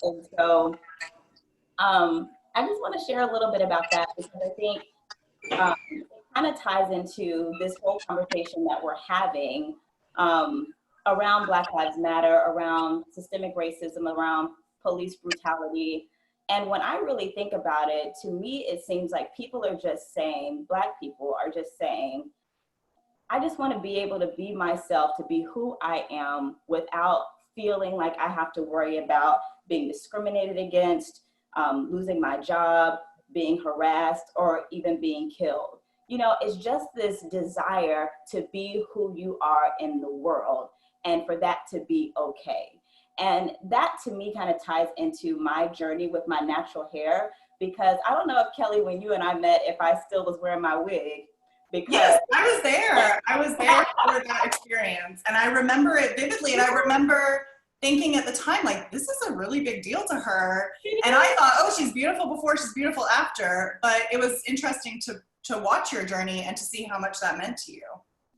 And so I just want to share a little bit about that because I think it kind of ties into this whole conversation that we're having around Black Lives Matter, around systemic racism, around police brutality. And when I really think about it, to me, it seems like people are just saying, Black people are just saying, I just want to be able to be myself, to be who I am without feeling like I have to worry about being discriminated against, losing my job, being harassed, or even being killed. You know, it's just this desire to be who you are in the world and for that to be okay. And that to me kind of ties into my journey with my natural hair because I don't know if Kelly, when you and I met, if I still was wearing my wig because Yes, I was there. I was there for that experience. And I remember it vividly. And I remember thinking at the time, like, this is a really big deal to her. And I thought, oh, she's beautiful before, she's beautiful after. But it was interesting to watch your journey and to see how much that meant to you.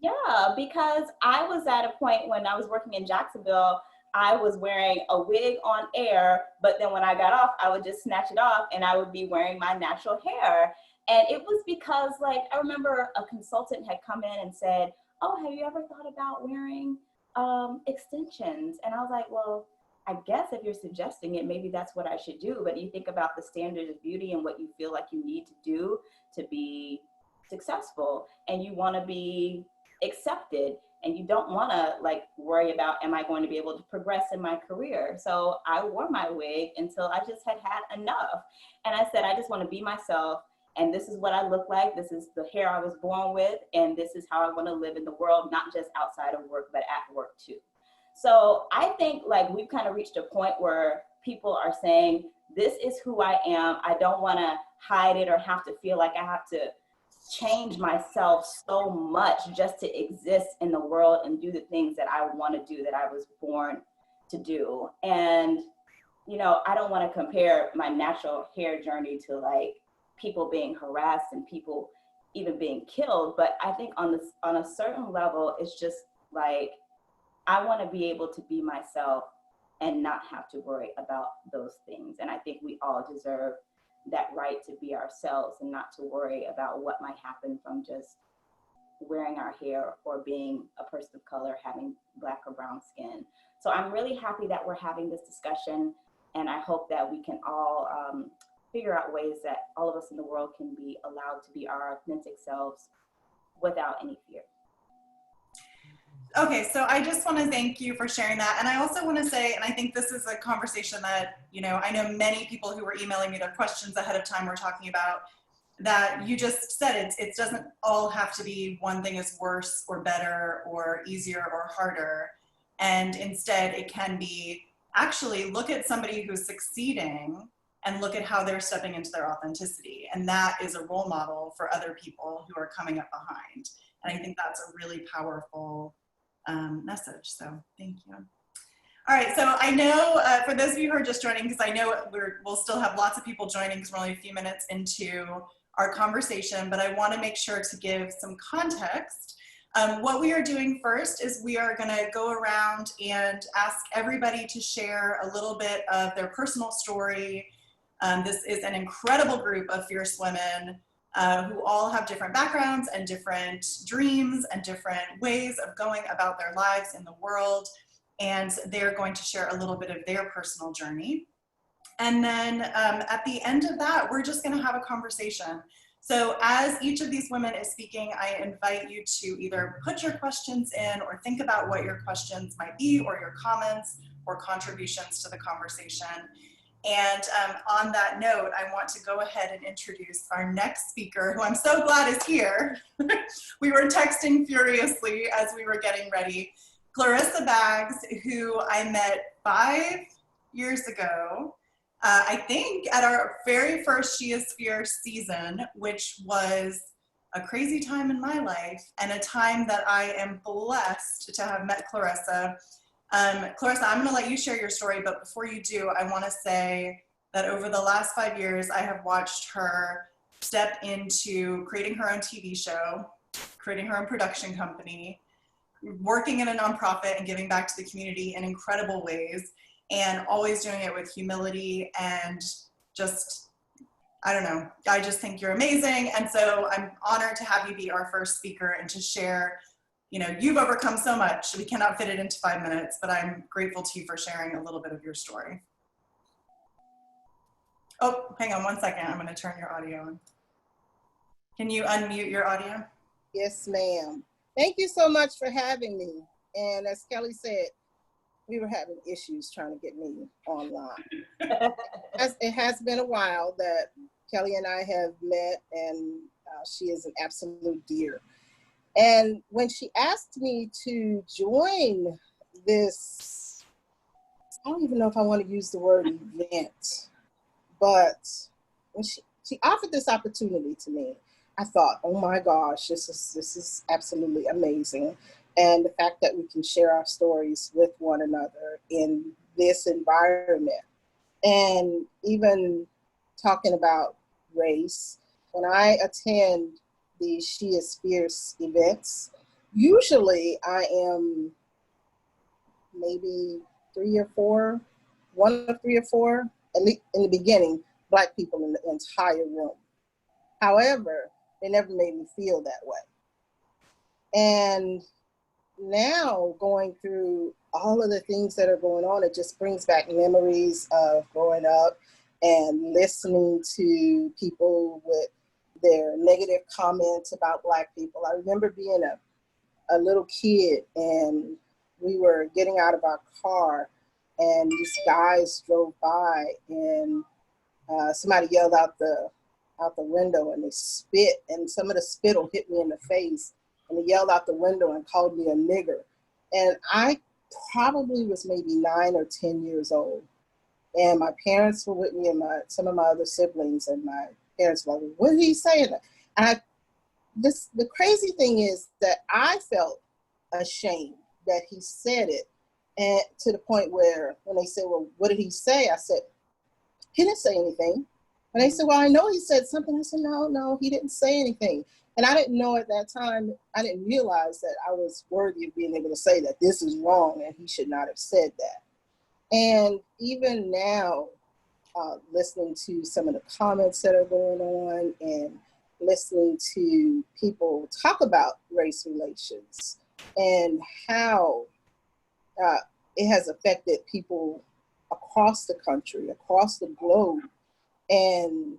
yeah, because I was at a point when I was working in Jacksonville, I was wearing a wig on air, but then when I got off, I would just snatch it off and I would be wearing my natural hair. And it was because, like, I remember a consultant had come in and said, oh, have you ever thought about wearing extensions? And I was like, well, I guess if you're suggesting it, maybe that's what I should do. But you think about the standard of beauty and what you feel like you need to do to be successful, and you want to be accepted, and you don't want to like worry about, am I going to be able to progress in my career? So I wore my wig until I just had had enough. And I said, I just want to be myself. And this is what I look like. This is the hair I was born with. And this is how I want to live in the world, not just outside of work, but at work too. So I think like we've kind of reached a point where people are saying, this is who I am. I don't want to hide it or have to feel like I have to change myself so much just to exist in the world and do the things that I want to do, that I was born to do. And, you know, I don't want to compare my natural hair journey to like people being harassed and people even being killed. But I think on this, on a certain level, it's just like, I want to be able to be myself and not have to worry about those things. And I think we all deserve that right to be ourselves and not to worry about what might happen from just wearing our hair or being a person of color, having Black or brown skin. So I'm really happy that we're having this discussion, and I hope that we can all figure out ways that all of us in the world can be allowed to be our authentic selves without any fear. Okay, so I just want to thank you for sharing that. And I also want to say, and I think this is a conversation that, you know, I know many people who were emailing me their questions ahead of time were talking about, that you just said it doesn't all have to be one thing is worse or better or easier or harder. And instead it can be, actually look at somebody who's succeeding and look at how they're stepping into their authenticity. And that is a role model for other people who are coming up behind. And I think that's a really powerful message. So thank you. All right, so I know for those of you who are just joining, because I know we'll still have lots of people joining because we're only a few minutes into our conversation, but I want to make sure to give some context. What we are doing first is we are going to go around and ask everybody to share a little bit of their personal story. This is an incredible group of fierce women who all have different backgrounds and different dreams and different ways of going about their lives in the world. And they're going to share a little bit of their personal journey. And then at the end of that, we're just going to have a conversation. So as each of these women is speaking, I invite you to either put your questions in or think about what your questions might be, or your comments or contributions to the conversation. And on that note, I want to go ahead and introduce our next speaker, who I'm so glad is here. We were texting furiously as we were getting ready. Clarissa Baggs, who I met 5 years ago, I think at our very first She Is Fierce season, which was a crazy time in my life and a time that I am blessed to have met Clarissa. Clarissa, I'm gonna let you share your story, but before you do, I wanna say that over the last 5 years, I have watched her step into creating her own TV show, creating her own production company, working in a nonprofit and giving back to the community in incredible ways. and always doing it with humility and just, I don't know, I just think you're amazing. And so I'm honored to have you be our first speaker and to share, you know, you've overcome so much. We cannot fit it into 5 minutes, but I'm grateful to you for sharing a little bit of your story. Oh, hang on 1 second. I'm going to turn your audio on. Can you unmute your audio? Yes, ma'am. Thank you so much for having me. And as Kelly said, we were having issues trying to get me online. It has been a while that Kelly and I have met, and she is an absolute dear. And when she asked me to join this, I don't even know if I want to use the word event, but when she offered this opportunity to me, I thought, oh my gosh, this is absolutely amazing. And the fact that we can share our stories with one another in this environment. And even talking about race, when I attend the She is Fierce events, usually I am maybe one of three or four, at least in the beginning, Black people in the entire room. However, they never made me feel that way. And now going through all of the things that are going on, it just brings back memories of growing up and listening to people with their negative comments about Black people. I remember being a little kid and we were getting out of our car and these guys drove by and somebody yelled out the window and they spit, and some of the spittle hit me in the face, and they yelled out the window and called me a nigger. And I probably was maybe 9 or 10 years old. And my parents were with me and some of my other siblings, and my parents were like, what did he say? And the crazy thing is that I felt ashamed that he said it, and to the point where when they said, well, what did he say? I said, he didn't say anything. And they said, well, I know he said something. I said, no, he didn't say anything. And I didn't know at that time, I didn't realize that I was worthy of being able to say that this is wrong and he should not have said that. And even now, listening to some of the comments that are going on and listening to people talk about race relations and how it has affected people across the country, across the globe, and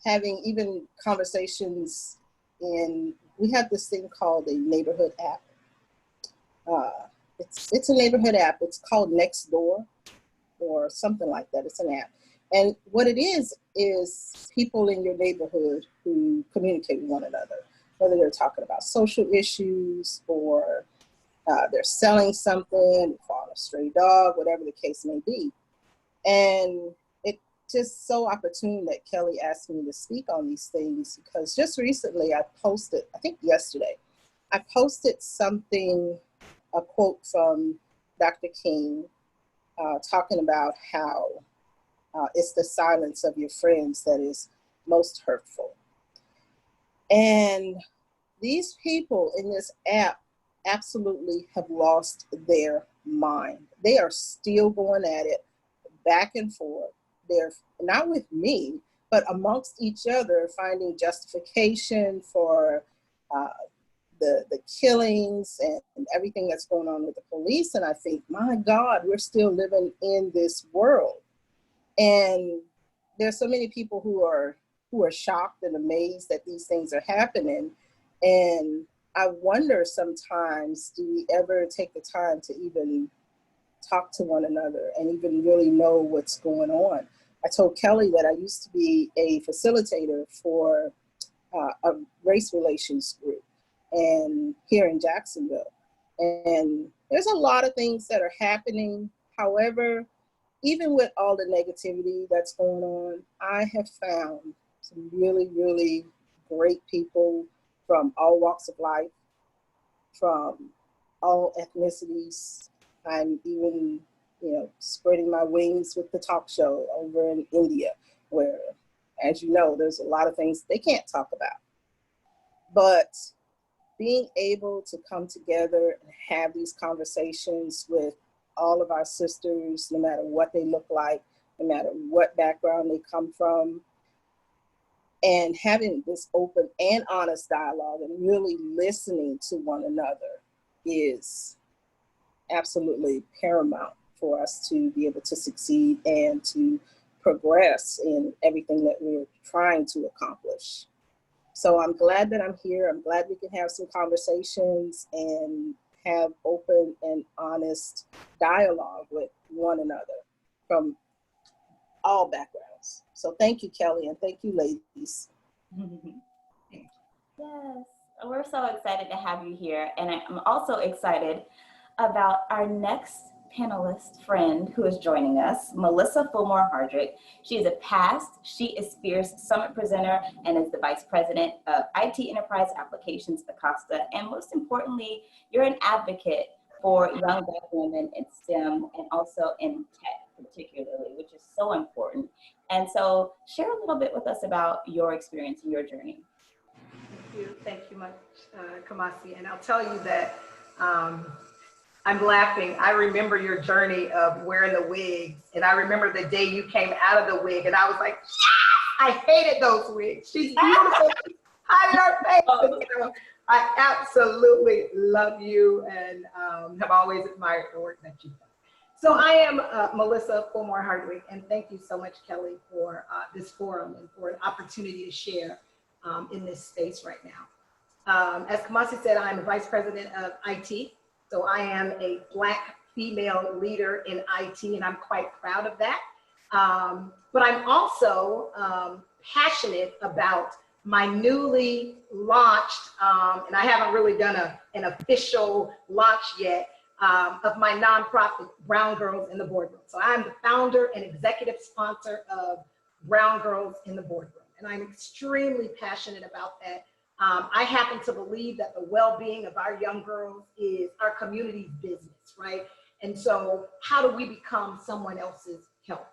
having even conversations we have this thing called a neighborhood app. It's a neighborhood app. It's called Nextdoor or something like that. It's an app. And what it is people in your neighborhood who communicate with one another, whether they're talking about social issues or they're selling something, they found a stray dog, whatever the case may be. And it's just so opportune that Kelly asked me to speak on these things, because just recently I posted, I think yesterday, I posted something, a quote from Dr. King, talking about how it's the silence of your friends that is most hurtful. And these people in this app absolutely have lost their mind. They are still going at it back and forth. They're not with me, but amongst each other, finding justification for the killings and everything that's going on with the police. And I think, my God, we're still living in this world. And there's so many people who are shocked and amazed that these things are happening. And I wonder sometimes, do we ever take the time to even talk to one another and even really know what's going on? I told Kelly that I used to be a facilitator for a race relations group and here in Jacksonville. And there's a lot of things that are happening. However, even with all the negativity that's going on, I have found some really, really great people from all walks of life, from all ethnicities. I'm even, spreading my wings with the talk show over in India, where, as you know, there's a lot of things they can't talk about. But being able to come together and have these conversations with all of our sisters, no matter what they look like, no matter what background they come from, and having this open and honest dialogue and really listening to one another is absolutely paramount for us to be able to succeed and to progress in everything that we're trying to accomplish. So I'm glad that I'm here. I'm glad we can have some conversations and have open and honest dialogue with one another from all backgrounds. So thank you, Kelly, and thank you, ladies. Yes, we're so excited to have you here. And I'm also excited about our next panelist friend who is joining us, Melissa Fulmore Hardrick. She is a past She is Fierce Summit presenter and is the Vice President of IT Enterprise Applications Acosta. And most importantly, you're an advocate for young Black women in STEM and also in tech particularly, which is so important. And so share a little bit with us about your experience and your journey. Thank you much, Kamasi. And I'll tell you that I'm laughing. I remember your journey of wearing the wigs, and I remember the day you came out of the wig, and I was like, yes! I hated those wigs. She's beautiful. Hide her face. You know, I absolutely love you and have always admired the work that you've done. So I am Melissa Fulmore Hardwick, and thank you so much, Kelly, for this forum and for an opportunity to share in this space right now. As Kamasi said, I'm the Vice President of IT. So I am a Black female leader in IT, and I'm quite proud of that. But I'm also passionate about my newly launched, and I haven't really done an official launch yet, of my nonprofit, Brown Girls in the Boardroom. So I'm the founder and executive sponsor of Brown Girls in the Boardroom, and I'm extremely passionate about that. I happen to believe that the well-being of our young girls is our community's business, right? And so how do we become someone else's help?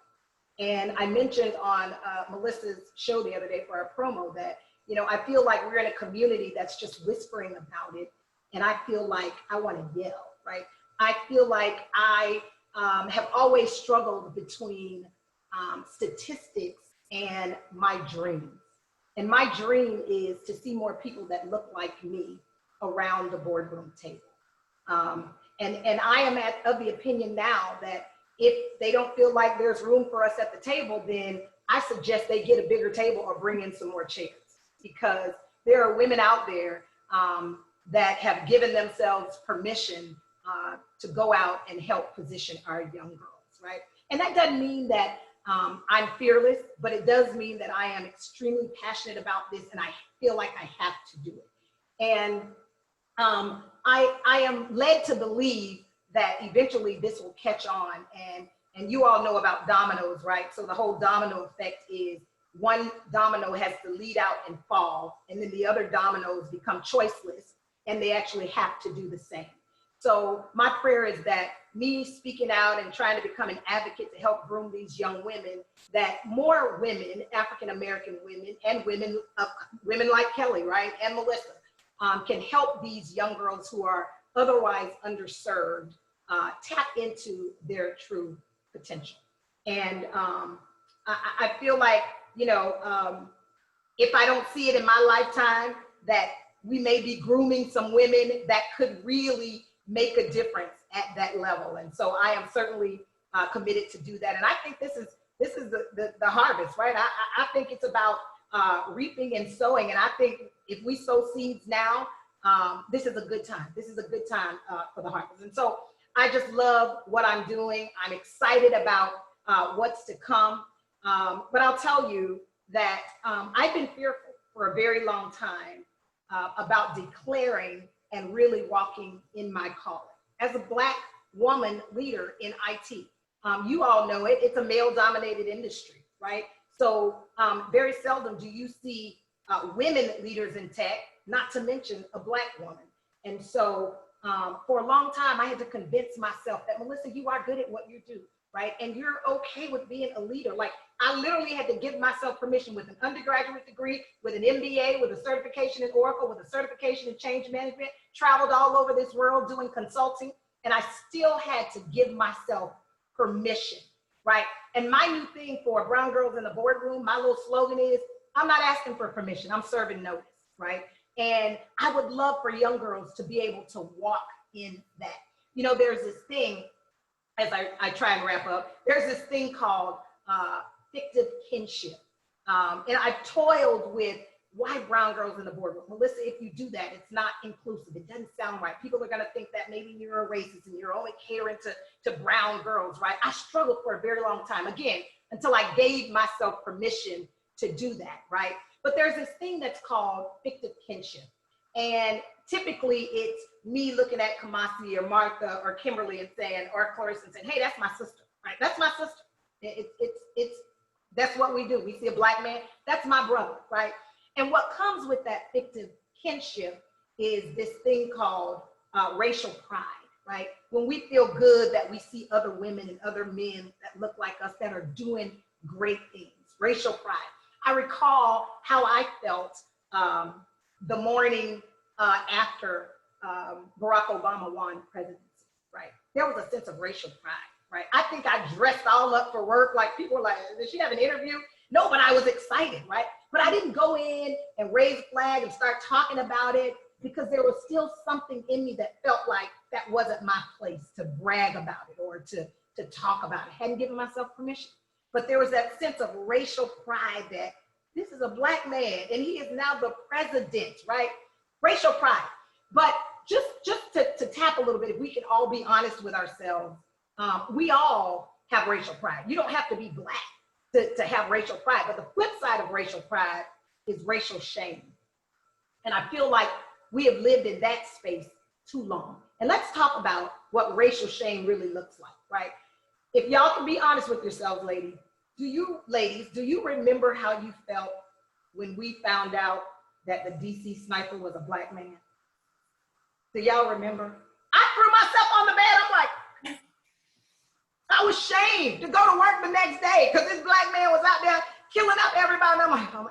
And I mentioned on Melissa's show the other day for our promo that, you know, I feel like we're in a community that's just whispering about it. And I feel like I want to yell, right? I feel like I have always struggled between statistics and my dreams. And my dream is to see more people that look like me around the boardroom table. And I am of the opinion now that if they don't feel like there's room for us at the table, then I suggest they get a bigger table or bring in some more chairs, because there are women out there that have given themselves permission to go out and help position our young girls, right? And that doesn't mean that I'm fearless, but it does mean that I am extremely passionate about this, and I feel like I have to do it. And I am led to believe that eventually this will catch on, and you all know about dominoes, right? So the whole domino effect is one domino has to lead out and fall, and then the other dominoes become choiceless, and they actually have to do the same. So my prayer is that me speaking out and trying to become an advocate to help groom these young women, that more women, African-American women, and women like Kelly, right, and Melissa, can help these young girls who are otherwise underserved tap into their true potential. And I feel like, you know, if I don't see it in my lifetime, that we may be grooming some women that could really make a difference at that level. And so I am certainly committed to do that. And I think this is the harvest, right? I think it's about reaping and sowing. And I think if we sow seeds now, this is a good time. This is a good time for the harvest. And so I just love what I'm doing. I'm excited about what's to come. But I'll tell you that I've been fearful for a very long time about declaring and really walking in my calling. As a Black woman leader in IT, you all know it, it's a male-dominated industry, right? So very seldom do you see women leaders in tech, not to mention a Black woman. And so for a long time, I had to convince myself that, Melissa, you are good at what you do, right? And you're okay with being a leader. Like, I literally had to give myself permission with an undergraduate degree, with an MBA, with a certification in Oracle, with a certification in change management, traveled all over this world doing consulting. and I still had to give myself permission, right? And my new thing for Brown Girls in the Boardroom, my little slogan is, I'm not asking for permission, I'm serving notice, right? And I would love for young girls to be able to walk in that. You know, there's this thing, as I try and wrap up, there's this thing called fictive kinship. And I've toiled with why brown girls in the boardroom. Melissa, if you do that, it's not inclusive. It doesn't sound right. People are gonna think that maybe you're a racist and you're only catering to brown girls, right? I struggled for a very long time, again, until I gave myself permission to do that, right? But there's this thing that's called fictive kinship. And typically it's me looking at Kamasi or Martha or Kimberly and saying, or Clarissa and saying, hey, that's my sister, right? That's my sister. That's what we do. We see a black man, that's my brother, right? And what comes with that fictive kinship is this thing called racial pride, right? When we feel good that we see other women and other men that look like us that are doing great things, racial pride. I recall how I felt the morning after Barack Obama won presidency, right? There was a sense of racial pride, right? I think I dressed all up for work, like people were like, did she have an interview? No, but I was excited, right? But I didn't go in and raise a flag and start talking about it because there was still something in me that felt like that wasn't my place to brag about it or to talk about it. I hadn't given myself permission. But there was that sense of racial pride that this is a black man and he is now the president, right? Racial pride. But just to tap a little bit, if we can all be honest with ourselves, we all have racial pride. You don't have to be black to have racial pride, but the flip side of racial pride is racial shame. And I feel like we have lived in that space too long. And let's talk about what racial shame really looks like, right? If y'all can be honest with yourselves, ladies, do you remember how you felt when we found out that the DC sniper was a black man? Do y'all remember? I threw myself on the bed. I'm like, I was shamed to go to work the next day because this black man was out there killing up everybody. I'm like, oh my God,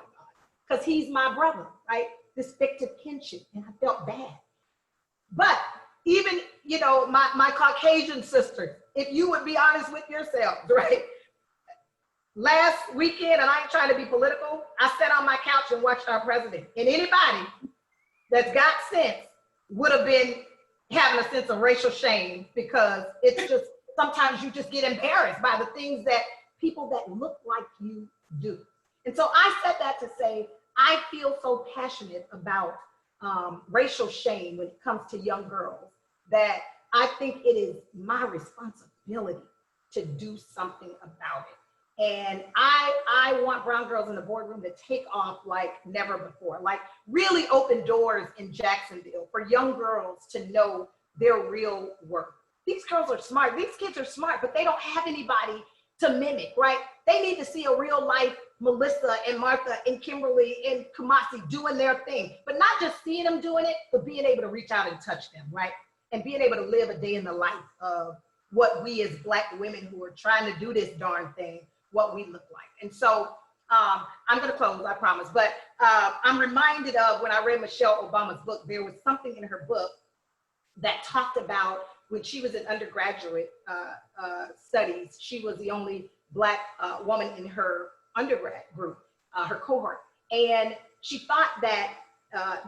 because he's my brother, right? This fictive kinship, and I felt bad. But even, you know, my Caucasian sisters, if you would be honest with yourselves, right? Last weekend, and I ain't trying to be political, I sat on my couch and watched our president. And anybody that's got sense would have been having a sense of racial shame because it's just, sometimes you just get embarrassed by the things that people that look like you do. And so I said that to say, I feel so passionate about racial shame when it comes to young girls that I think it is my responsibility to do something about it. And I want brown girls in the boardroom to take off like never before, like really open doors in Jacksonville for young girls to know their real worth. These girls are smart, these kids are smart, but they don't have anybody to mimic, right? They need to see a real life Melissa and Martha and Kimberly and Kamasi doing their thing, but not just seeing them doing it, but being able to reach out and touch them, right? And being able to live a day in the life of what we as Black women who are trying to do this darn thing, what we look like. And so I'm gonna close, I promise, but I'm reminded of when I read Michelle Obama's book, there was something in her book that talked about when she was in undergraduate studies, she was the only Black woman in her undergrad group, her cohort. And she thought that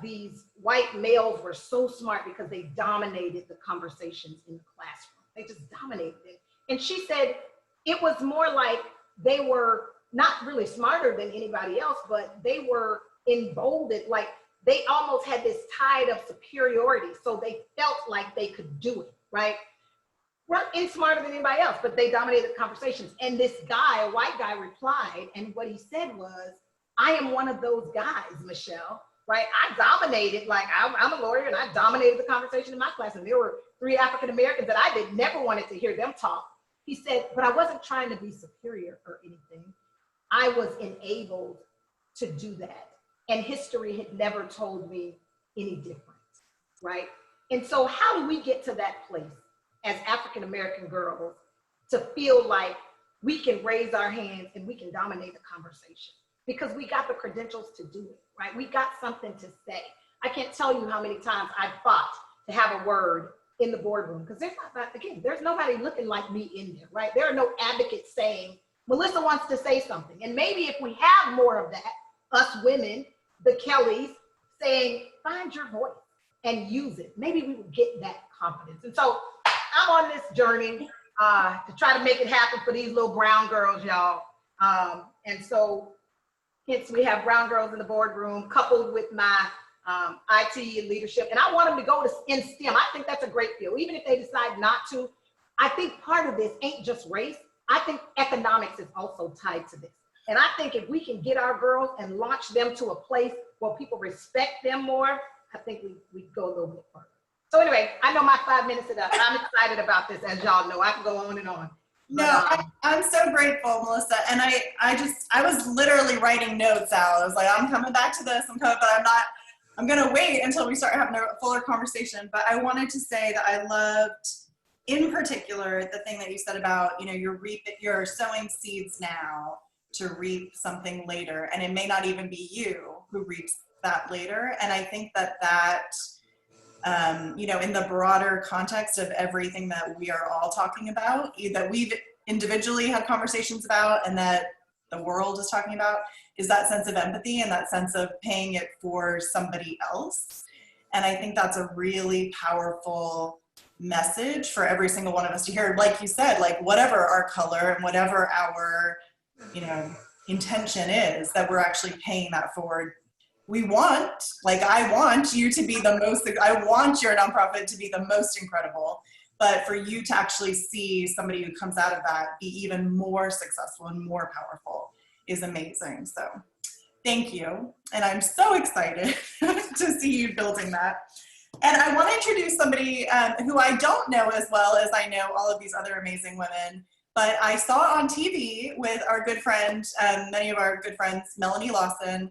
these white males were so smart because they dominated the conversations in the classroom. They just dominated it. And she said it was more like they were not really smarter than anybody else, but they were emboldened, like they almost had this tide of superiority. So they felt like they could do it, right? Weren't any smarter than anybody else, but they dominated the conversations. And this guy, a white guy, replied, and what he said was, I am one of those guys, Michelle, right? I dominated, like I'm a lawyer and I dominated the conversation in my class. And there were 3 African Americans that I never wanted to hear them talk. He said, but I wasn't trying to be superior or anything. I was enabled to do that. And history had never told me any different, right? And so how do we get to that place as African-American girls to feel like we can raise our hands and we can dominate the conversation? Because we got the credentials to do it, right? We got something to say. I can't tell you how many times I fought to have a word in the boardroom, because there's nobody looking like me in there, right? There are no advocates saying, Melissa wants to say something. And maybe if we have more of that, us women, the Kellys, saying, find your voice and use it, maybe we would get that confidence. And so I'm on this journey to try to make it happen for these little brown girls, y'all. And so hence we have brown girls in the boardroom coupled with my IT and leadership. And I want them to go in STEM. I think that's a great field. Even if they decide not to, I think part of this ain't just race. I think economics is also tied to this. And I think if we can get our girls and launch them to a place where people respect them more, I think we go a little bit further. So anyway, I know my 5 minutes is up. I'm excited about this, as y'all know. I can go on and on. No, I'm so grateful, Melissa. And I was literally writing notes out. I was like, I'm coming back to this. But I'm going to wait until we start having a fuller conversation. But I wanted to say that I loved, in particular, the thing that you said about, you're sowing seeds now to reap something later. And it may not even be you who reaps that later. And I think that in the broader context of everything that we are all talking about, that we've individually had conversations about and that the world is talking about, is that sense of empathy and that sense of paying it for somebody else. And I think that's a really powerful message for every single one of us to hear. Like you said, like whatever our color and whatever our, intention is, that we're actually paying that forward. I want you to be I want your nonprofit to be the most incredible, but for you to actually see somebody who comes out of that be even more successful and more powerful is amazing. So thank you. And I'm so excited to see you building that. And I want to introduce somebody who I don't know as well as I know all of these other amazing women, but I saw on TV with our good friend, many of our good friends, Melanie Lawson,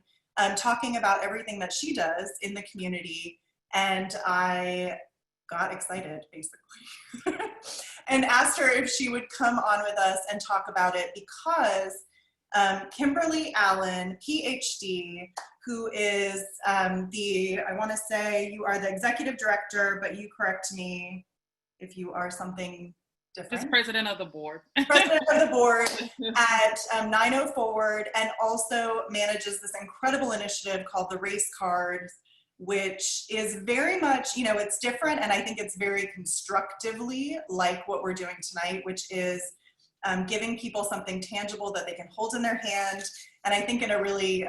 talking about everything that she does in the community. And I got excited, basically, and asked her if she would come on with us and talk about it, because Kimberly Allen, PhD, who is I want to say you are the executive director, but you correct me if you are something different. Just president of the board. President of the board at 90 Forward, and also manages this incredible initiative called the Race Card, which is very much, it's different, and I think it's very constructively like what we're doing tonight, which is giving people something tangible that they can hold in their hand. And I think in a really,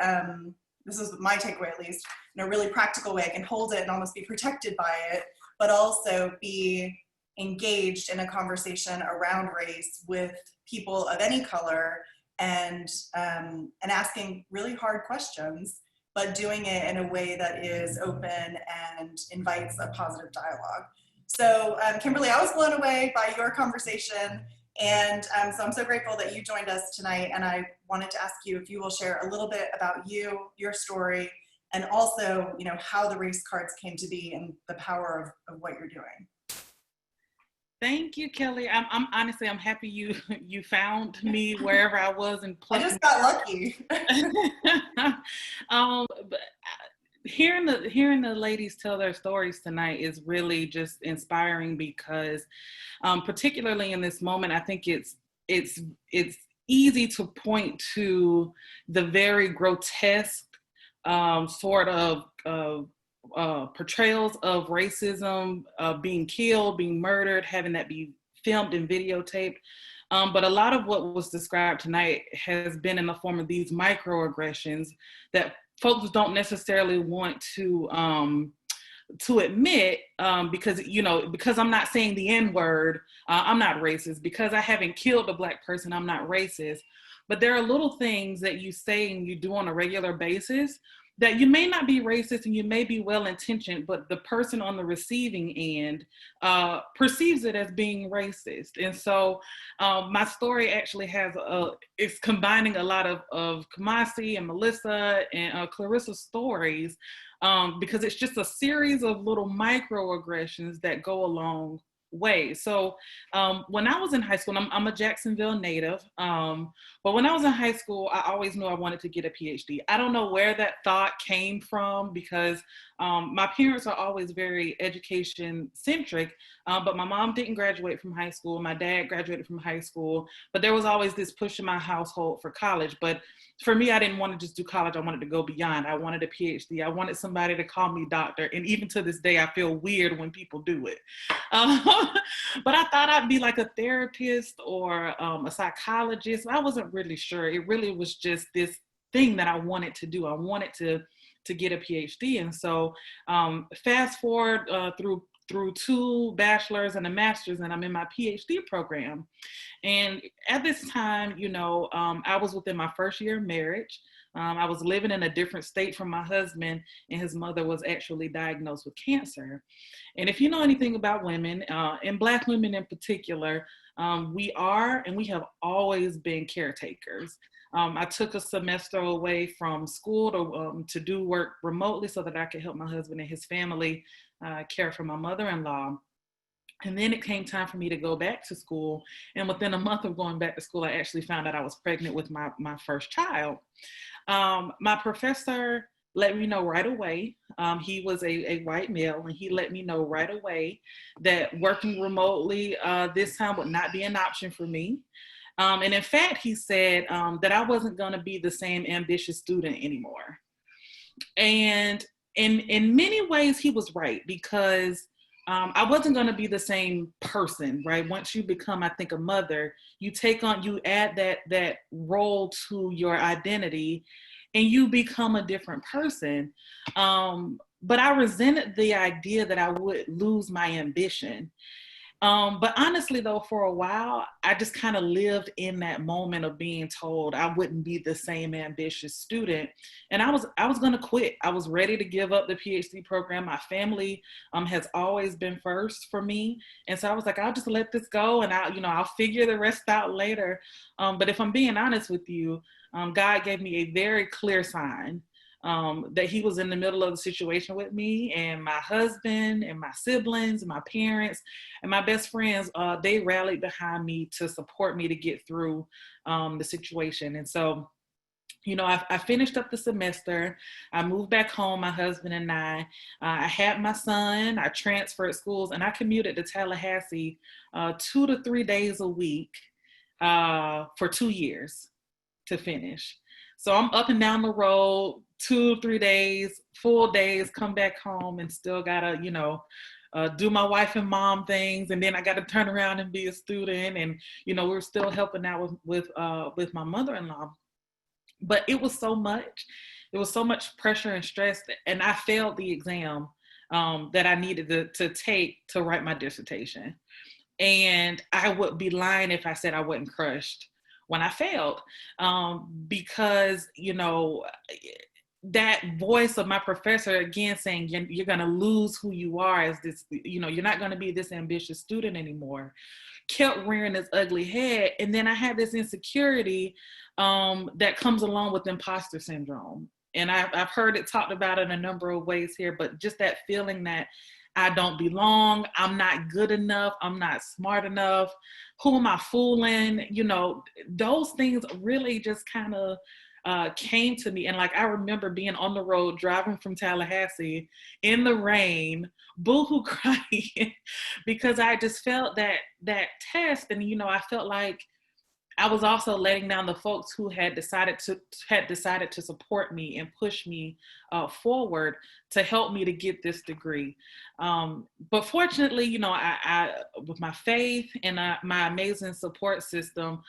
this is my takeaway at least, in a really practical way, I can hold it and almost be protected by it, but also be engaged in a conversation around race with people of any color, and asking really hard questions, but doing it in a way that is open and invites a positive dialogue. So Kimberly, I was blown away by your conversation, and so I'm so grateful that you joined us tonight, and I wanted to ask you if you will share a little bit about you, your story, and also how the race cards came to be and the power of what you're doing. Thank you, Kelly. I'm honestly, I'm happy you found me wherever I was and I just got lucky. But hearing the ladies tell their stories tonight is really just inspiring, because particularly in this moment, I think it's easy to point to the very grotesque sort of portrayals of racism, being killed, being murdered, having that be filmed and videotaped. But a lot of what was described tonight has been in the form of these microaggressions that folks don't necessarily want to admit, because I'm not saying the N-word, I'm not racist. Because I haven't killed a Black person, I'm not racist. But there are little things that you say and you do on a regular basis that you may not be racist and you may be well-intentioned, but the person on the receiving end perceives it as being racist. And so my story actually it's combining a lot of Kamasi and Melissa and Clarissa's stories, because it's just a series of little microaggressions that go a long way. So when I was in high school, I'm a Jacksonville native, but when I was in high school, I always knew I wanted to get a PhD. I don't know where that thought came from, because My parents are always very education centric, but my mom didn't graduate from high school. My dad graduated from high school, but there was always this push in my household for college. But for me, I didn't want to just do college. I wanted to go beyond. I wanted a PhD. I wanted somebody to call me doctor. And even to this day, I feel weird when people do it. But I thought I'd be like a therapist or a psychologist. I wasn't really sure. It really was just this thing that I wanted to do. I wanted to get a PhD. And so fast forward through 2 bachelors and a master's, and I'm in my PhD program. And at this time, I was within my first year of marriage. I was living in a different state from my husband, and his mother was actually diagnosed with cancer. And if you know anything about women, and Black women in particular, we are and we have always been caretakers. I took a semester away from school to do work remotely so that I could help my husband and his family care for my mother-in-law. And then it came time for me to go back to school. And within a month of going back to school, I actually found out I was pregnant with my first child. My professor let me know right away. He was a white male, and he let me know right away that working remotely this time would not be an option for me. And in fact, he said that I wasn't going to be the same ambitious student anymore. And in many ways, he was right, because I wasn't going to be the same person, right? Once you become, I think, a mother, you add that role to your identity, and you become a different person. But I resented the idea that I would lose my ambition. But honestly, though, for a while, I just kind of lived in that moment of being told I wouldn't be the same ambitious student. And I was going to quit. I was ready to give up the PhD program. My family has always been first for me. And so I was like, I'll just let this go, and I'll figure the rest out later. But if I'm being honest with you, God gave me a very clear sign that he was in the middle of the situation with me, and my husband and my siblings and my parents and my best friends, they rallied behind me to support me to get through the situation. And so, I finished up the semester. I moved back home, my husband and I had my son, I transferred schools, and I commuted to Tallahassee 2 to 3 days a week for 2 years to finish. So I'm up and down the road 2, 3 days, full days, come back home, and still gotta, do my wife and mom things. And then I got to turn around and be a student. And, we're still helping out with my mother-in-law. But it was so much. It was so much pressure and stress. And I failed the exam that I needed to take to write my dissertation. And I would be lying if I said I wasn't crushed when I failed, because, that voice of my professor again saying you're going to lose who you are as this, you're not going to be this ambitious student anymore, kept rearing its ugly head. And then I had this insecurity that comes along with imposter syndrome. And I've heard it talked about in a number of ways here, but just that feeling that I don't belong, I'm not good enough, I'm not smart enough, who am I fooling? Those things really just kind of came to me. And I remember being on the road, driving from Tallahassee in the rain, boohoo crying, because I just felt that test. And, I felt like I was also letting down the folks who had decided to support me and push me forward to help me to get this degree. But fortunately, I with my faith and my amazing support system,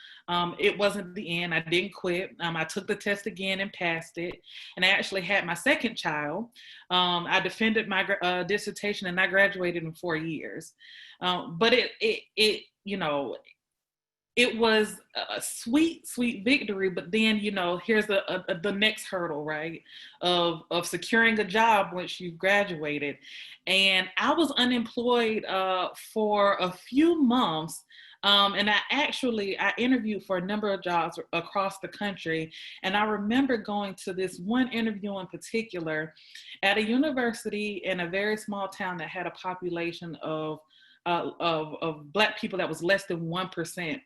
it wasn't the end. I didn't quit. I took the test again and passed it. And I actually had my second child. I defended my dissertation, and I graduated in 4 years. But it was a sweet, sweet victory. But then, here's the next hurdle, right? Of securing a job once you've graduated. And I was unemployed for a few months. And I interviewed for a number of jobs across the country. And I remember going to this one interview in particular at a university in a very small town that had a population of Black people that was less than 1%.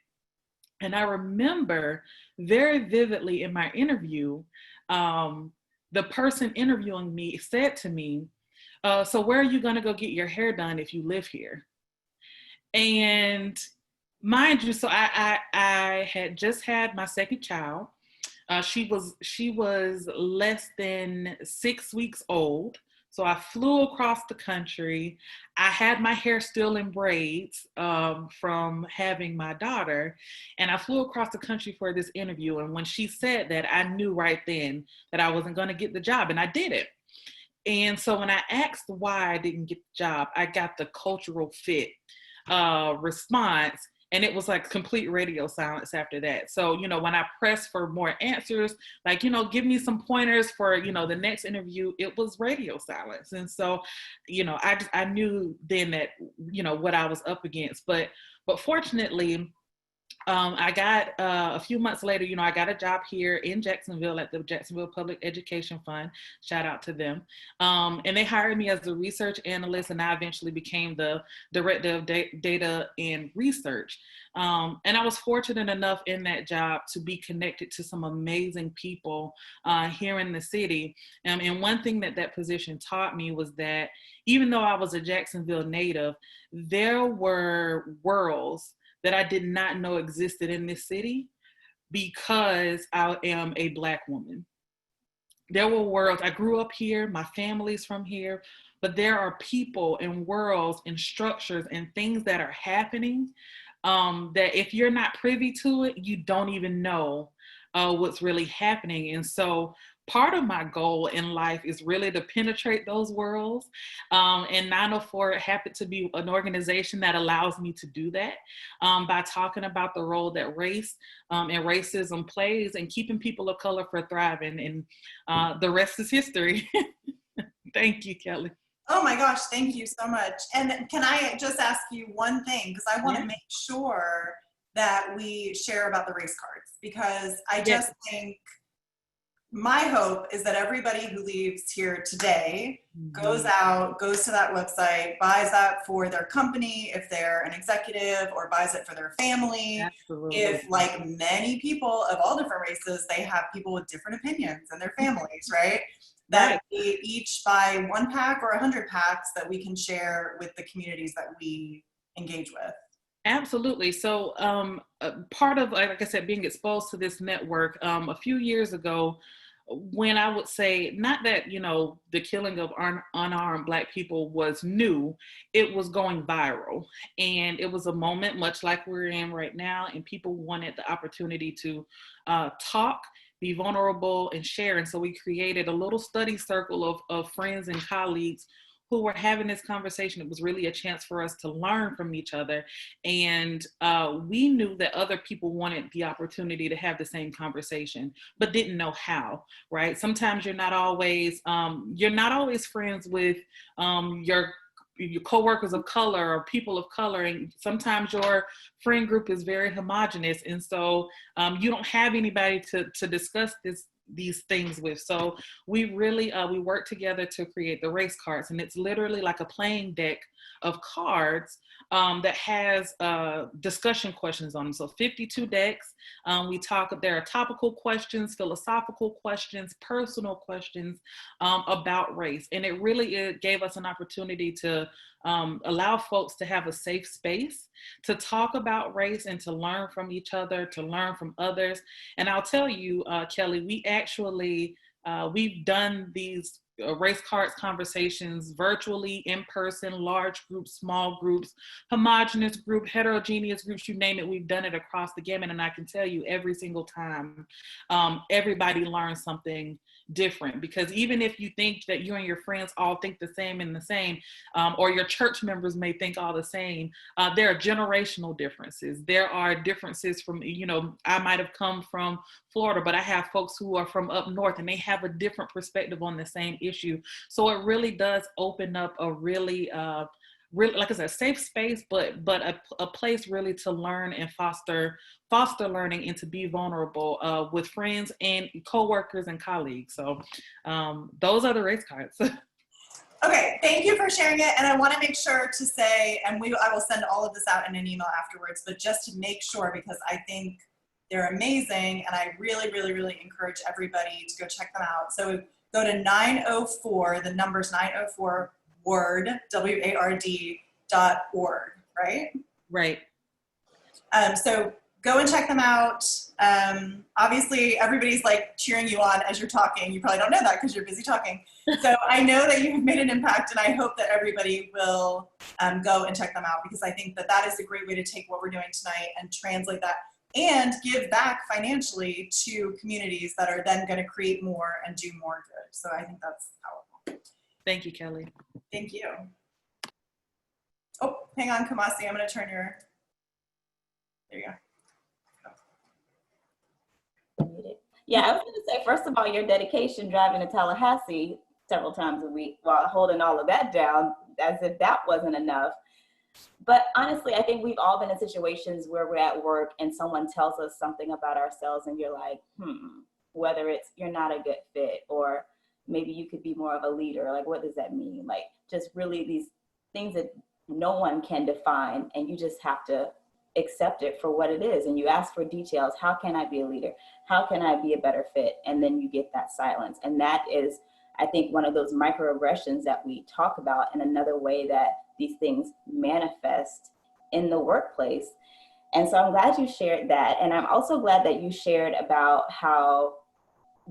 And I remember very vividly in my interview, the person interviewing me said to me, So where are you going to go get your hair done if you live here? And mind you, so I had just had my second child. She was less than 6 weeks old. So I flew across the country. I had my hair still in braids from having my daughter. And I flew across the country for this interview. And when she said that, I knew right then that I wasn't going to get the job. And I did it. And so when I asked why I didn't get the job, I got the cultural fit response. And it was like complete radio silence after that. So, when I pressed for more answers, like, give me some pointers for, the next interview, it was radio silence. And so, I knew then that, what I was up against. But fortunately, I got a few months later, I got a job here in Jacksonville at the Jacksonville Public Education Fund. Shout out to them. And they hired me as a research analyst, and I eventually became the director of data and research. And I was fortunate enough in that job to be connected to some amazing people here in the city. And one thing that position taught me was that even though I was a Jacksonville native, there were worlds that I did not know existed in this city because I am a Black woman. There were worlds, I grew up here, my family's from here, but there are people and worlds and structures and things that are happening that if you're not privy to it, you don't even know what's really happening. And so part of my goal in life is really to penetrate those worlds. And 904 happened to be an organization that allows me to do that by talking about the role that race and racism plays in keeping people of color from thriving. And the rest is history. Thank you, Kelly. Oh my gosh, thank you so much. And can I just ask you one thing? Because I want to make sure that we share about the race cards, because I just think my hope is that everybody who leaves here today goes out, goes to that website, buys that for their company if they're an executive, or buys it for their family. Absolutely. If, like many people of all different races, they have people with different opinions in their families, right? That we each buy 1 pack or 100 packs that we can share with the communities that we engage with. Absolutely. So part of, like I said, being exposed to this network a few years ago, when I would say, not that, the killing of unarmed Black people was new, it was going viral. And it was a moment much like we're in right now, and people wanted the opportunity to talk, be vulnerable, and share. And so we created a little study circle of friends and colleagues who were having this conversation. It was really a chance for us to learn from each other. And we knew that other people wanted the opportunity to have the same conversation, but didn't know how, right? Sometimes you're not always friends with your coworkers of color or people of color, and sometimes your friend group is very homogenous, and so you don't have anybody to discuss these things with. So we really we work together to create the race cards, and it's literally like a playing deck of cards that has discussion questions on them. So 52 decks. There are topical questions, philosophical questions, personal questions about race. And it gave us an opportunity to allow folks to have a safe space to talk about race and to learn from each other, to learn from others. And I'll tell you, Kelly, we've done these race cards conversations virtually, in person, large groups, small groups, homogenous group, heterogeneous groups, you name it. We've done it across the gamut. And I can tell you every single time, everybody learns something different, because even if you think that you and your friends all think the same, or your church members may think all the same, there are generational differences. There are differences from, I might have come from Florida, but I have folks who are from up north, and they have a different perspective on the same issue. So it really does open up a really, like I said, safe space, but a place really to learn and foster learning and to be vulnerable with friends and coworkers and colleagues. So those are the race cards. Okay, thank you for sharing it. And I want to make sure to say, and I will send all of this out in an email afterwards, but just to make sure, because I think they're amazing, and I really, really, really encourage everybody to go check them out. So go to 904, the number's 904 ward, WARD.org, right? Right. So go and check them out. Obviously, everybody's like cheering you on as you're talking. You probably don't know that because you're busy talking. So I know that you've made an impact, and I hope that everybody will go and check them out, because I think that that is a great way to take what we're doing tonight and translate that and give back financially to communities that are then going to create more and do more good. So I think that's powerful. Thank you, Kelly. Thank you. Oh, hang on, Kamasi. I'm going to turn your, there you go. Yeah, I was going to say, first of all, your dedication driving to Tallahassee several times a week while holding all of that down, as if that wasn't enough. But honestly, I think we've all been in situations where we're at work and someone tells us something about ourselves and you're like, whether it's you're not a good fit, or maybe you could be more of a leader. Like, what does that mean? Like, just really these things that no one can define, and you just have to accept it for what it is. And you ask for details. How can I be a leader? How can I be a better fit? And then you get that silence. And that is, I think, one of those microaggressions that we talk about, and another way that these things manifest in the workplace. And so I'm glad you shared that. And I'm also glad that you shared about how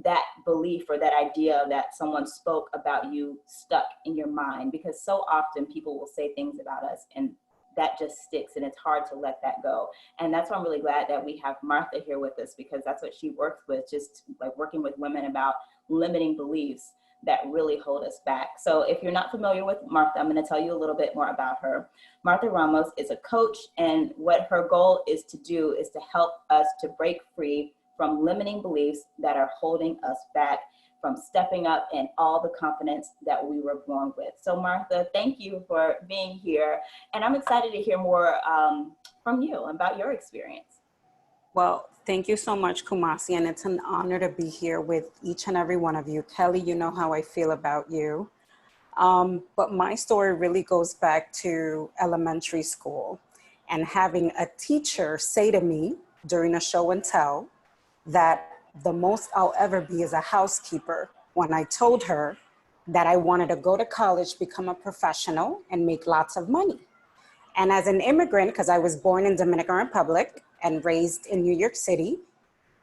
that belief or that idea that someone spoke about you stuck in your mind, because so often people will say things about us and that just sticks, and it's hard to let that go. And that's why I'm really glad that we have Martha here with us, because that's what she works with, just like working with women about limiting beliefs that really hold us back. So if you're not familiar with Martha, I'm going to tell you a little bit more about her. Martha Ramos is a coach, and what her goal is to do is to help us to break free from limiting beliefs that are holding us back from stepping up in all the confidence that we were born with. So Martha, thank you for being here. And I'm excited to hear more from you about your experience. Well, thank you so much, Kumasi, and it's an honor to be here with each and every one of you. Kelly, you know how I feel about you. But my story really goes back to elementary school, and having a teacher say to me during a show and tell that the most I'll ever be is a housekeeper, when I told her that I wanted to go to college, become a professional, and make lots of money. And as an immigrant, because I was born in Dominican Republic and raised in New York City,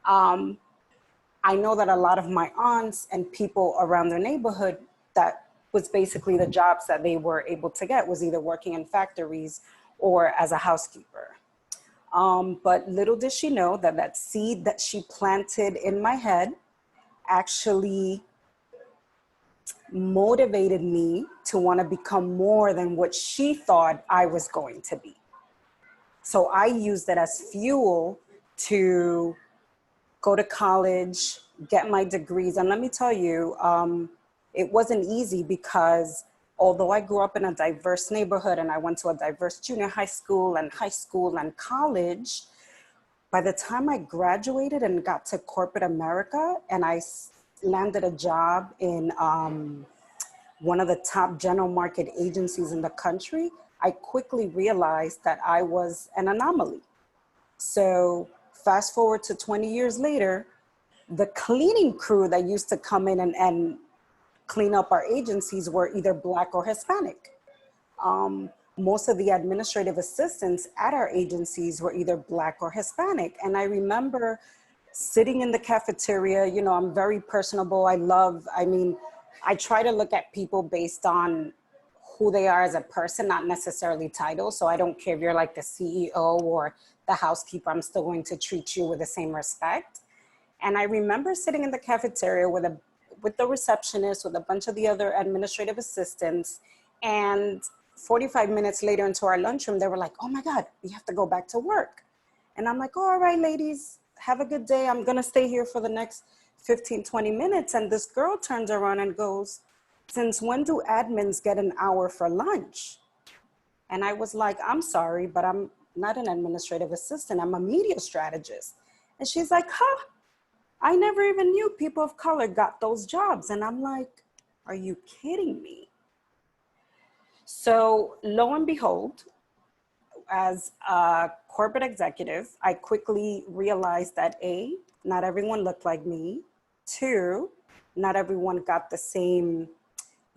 I know that a lot of my aunts and people around their neighborhood, that was basically the jobs that they were able to get, was either working in factories or as a housekeeper. But little did she know that that seed that she planted in my head actually motivated me to want to become more than what she thought I was going to be. So I used it as fuel to go to college, get my degrees. And let me tell you, it wasn't easy, because although I grew up in a diverse neighborhood and I went to a diverse junior high school and college, by the time I graduated and got to corporate America and I landed a job in one of the top general market agencies in the country, I quickly realized that I was an anomaly. So fast forward to 20 years later, the cleaning crew that used to come in and clean up our agencies were either Black or Hispanic. Most of the administrative assistants at our agencies were either Black or Hispanic. And I remember sitting in the cafeteria, you know, I'm very personable. I try to look at people based on who they are as a person, not necessarily title. So I don't care if you're like the CEO or the housekeeper, I'm still going to treat you with the same respect. And I remember sitting in the cafeteria with the receptionist, with a bunch of the other administrative assistants, and 45 minutes later into our lunchroom, they were like, oh my God, we have to go back to work. And I'm like, oh, all right, ladies, have a good day. I'm gonna stay here for the next 15, 20 minutes. And this girl turns around and goes, since when do admins get an hour for lunch? And I was like, I'm sorry, but I'm not an administrative assistant. I'm a media strategist. And she's like, huh? I never even knew people of color got those jobs. And I'm like, are you kidding me? So lo and behold, as a corporate executive, I quickly realized that A, not everyone looked like me. 2, not everyone got the same,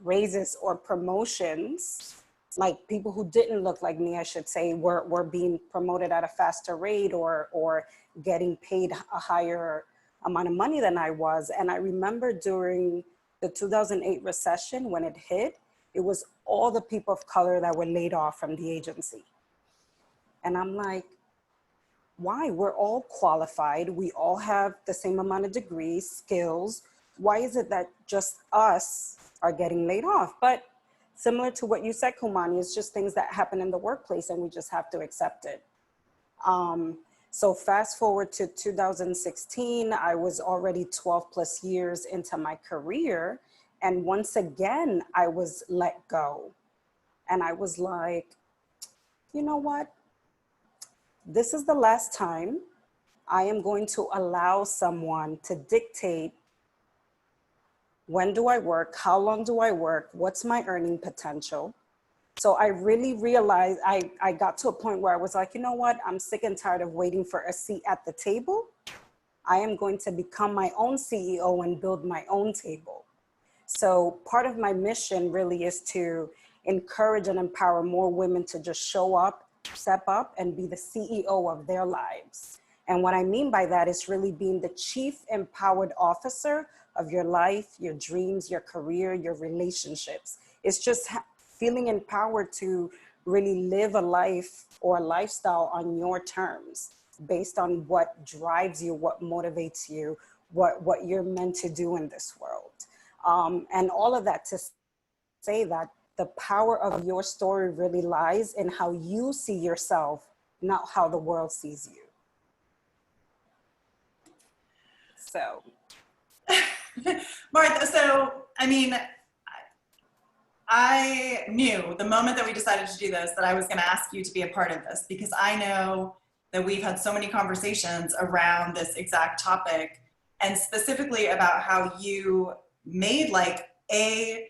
raises or promotions, like people who didn't look like me, I should say, were being promoted at a faster rate or getting paid a higher amount of money than I was. And I remember during the 2008 recession, when it hit, it was all the people of color that were laid off from the agency. And I'm like, why? We're all qualified. We all have the same amount of degrees, skills. Why is it that just us are getting laid off? But similar to what you said, Kumani, it's just things that happen in the workplace and we just have to accept it. So fast forward to 2016, I was already 12 plus years into my career. And once again, I was let go. And I was like, you know what? This is the last time I am going to allow someone to dictate when do I work, how long do I work, what's my earning potential. So I really realized I got to a point where I was like, you know what, I'm sick and tired of waiting for a seat at the table. I am going to become my own CEO and build my own table. So part of my mission really is to encourage and empower more women to just show up, step up, and be the CEO of their lives. And what I mean by that is really being the chief empowered officer of your life, your dreams, your career, your relationships. It's just feeling empowered to really live a life or a lifestyle on your terms, based on what drives you, what motivates you, what you're meant to do in this world. And all of that to say that the power of your story really lies in how you see yourself, not how the world sees you. So. Martha, so, I mean, I knew the moment that we decided to do this that I was going to ask you to be a part of this, because I know that we've had so many conversations around this exact topic, and specifically about how you made like a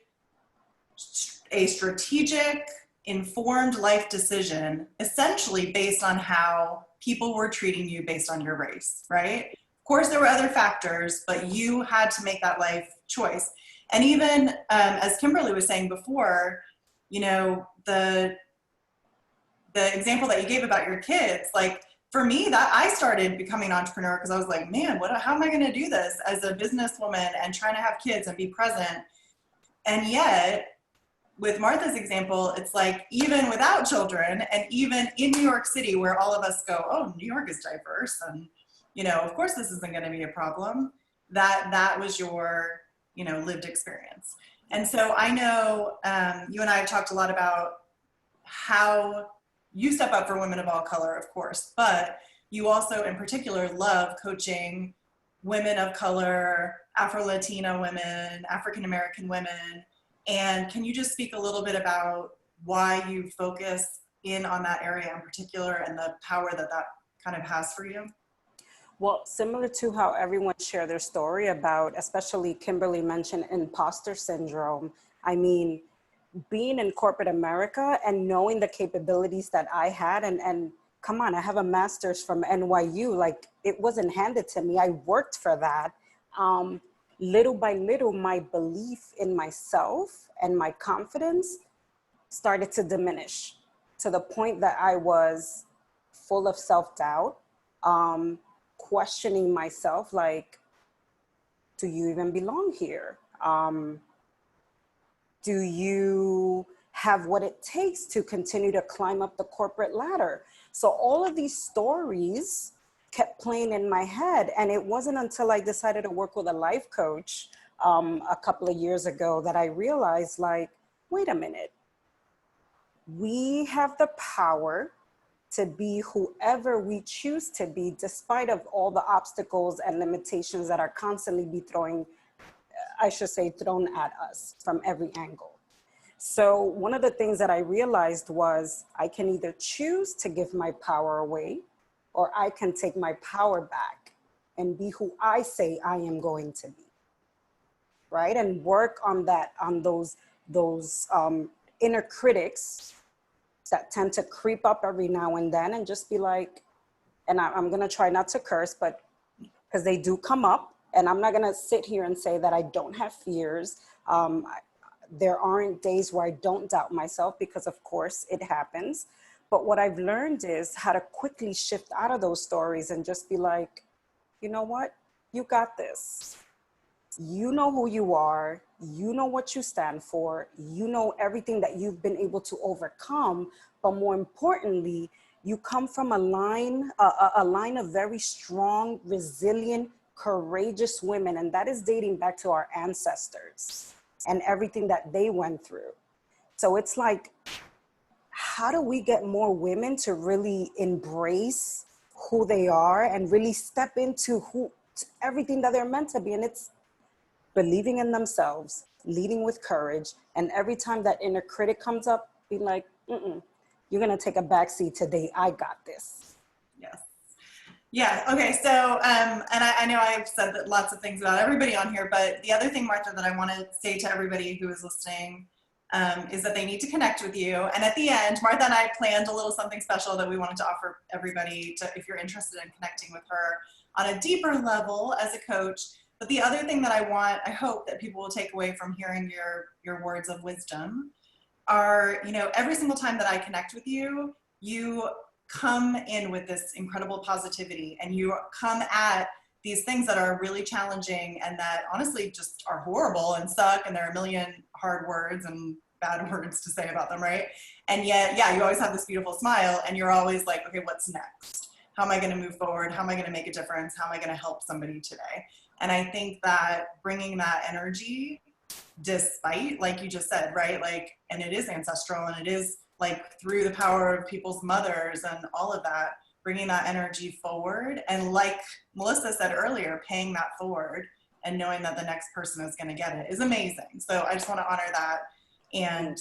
strategic, informed life decision, essentially based on how people were treating you based on your race, right? Of course, there were other factors, but you had to make that life choice. And even as Kimberly was saying before, you know, the example that you gave about your kids, like for me, that I started becoming an entrepreneur because I was like, man, how am I going to do this as a businesswoman and trying to have kids and be present? And yet, with Martha's example, it's like even without children, and even in New York City, where all of us go, oh, New York is diverse, and you know, of course, this isn't going to be a problem. That was your, you know, lived experience. And so I know you and I have talked a lot about how you step up for women of all color, of course, but you also in particular love coaching women of color, Afro-Latina women, African-American women. And can you just speak a little bit about why you focus in on that area in particular and the power that that kind of has for you? Well, similar to how everyone shared their story about, especially Kimberly mentioned imposter syndrome. I mean, being in corporate America and knowing the capabilities that I had, and come on, I have a master's from NYU, like it wasn't handed to me. I worked for that. Little by little, my belief in myself and my confidence started to diminish to the point that I was full of self-doubt, questioning myself, like, do you even belong here? Do you have what it takes to continue to climb up the corporate ladder? So all of these stories kept playing in my head. And it wasn't until I decided to work with a life coach a couple of years ago that I realized, like, wait a minute. We have the power to be whoever we choose to be, despite of all the obstacles and limitations that are constantly thrown at us from every angle. So one of the things that I realized was I can either choose to give my power away, or I can take my power back and be who I say I am going to be, right? And work on that, on those inner critics that tend to creep up every now and then, and just be like, and I'm gonna try not to curse, but because they do come up, and I'm not gonna sit here and say that I don't have fears. there aren't days where I don't doubt myself, because of course it happens. But what I've learned is how to quickly shift out of those stories and just be like, you know what? You got this. You know who you are. You know what you stand for. You know everything that you've been able to overcome. But more importantly, you come from a line of very strong, resilient, courageous women. And that is dating back to our ancestors and everything that they went through. So it's like, how do we get more women to really embrace who they are and really step into everything that they're meant to be? And it's believing in themselves, leading with courage. And every time that inner critic comes up, be like, you're gonna take a backseat today. I got this. Yes. Yeah. Okay. So, and I know I've said that lots of things about everybody on here, but the other thing, Martha, that I want to say to everybody who is listening is that they need to connect with you. And at the end, Martha and I planned a little something special that we wanted to offer everybody if you're interested in connecting with her on a deeper level as a coach. But the other thing that I hope that people will take away from hearing your words of wisdom are, every single time that I connect with you, you come in with this incredible positivity, and you come at these things that are really challenging and that honestly just are horrible and suck, and there are a million hard words and bad words to say about them, right? And yet, yeah, you always have this beautiful smile, and you're always like, okay, what's next? How am I going to move forward? How am I going to make a difference? How am I going to help somebody today? And I think that bringing that energy, despite, like you just said, right? Like, and it is ancestral, and it is like through the power of people's mothers and all of that, bringing that energy forward. And like Melissa said earlier, paying that forward and knowing that the next person is going to get it is amazing. So I just want to honor that and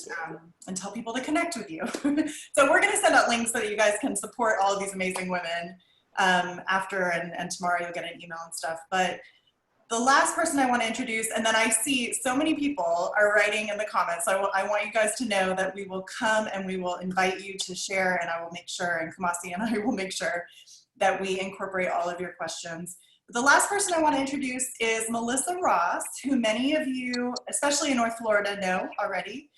tell people to connect with you. So we're going to send out links so that you guys can support all of these amazing women after, and tomorrow you'll get an email and stuff. But the last person I want to introduce, and then I see so many people are writing in the comments, so I want you guys to know that we will come and we will invite you to share, and I will make sure, and Kumasi and I will make sure that we incorporate all of your questions. But the last person I want to introduce is Melissa Ross, who many of you, especially in North Florida, know already.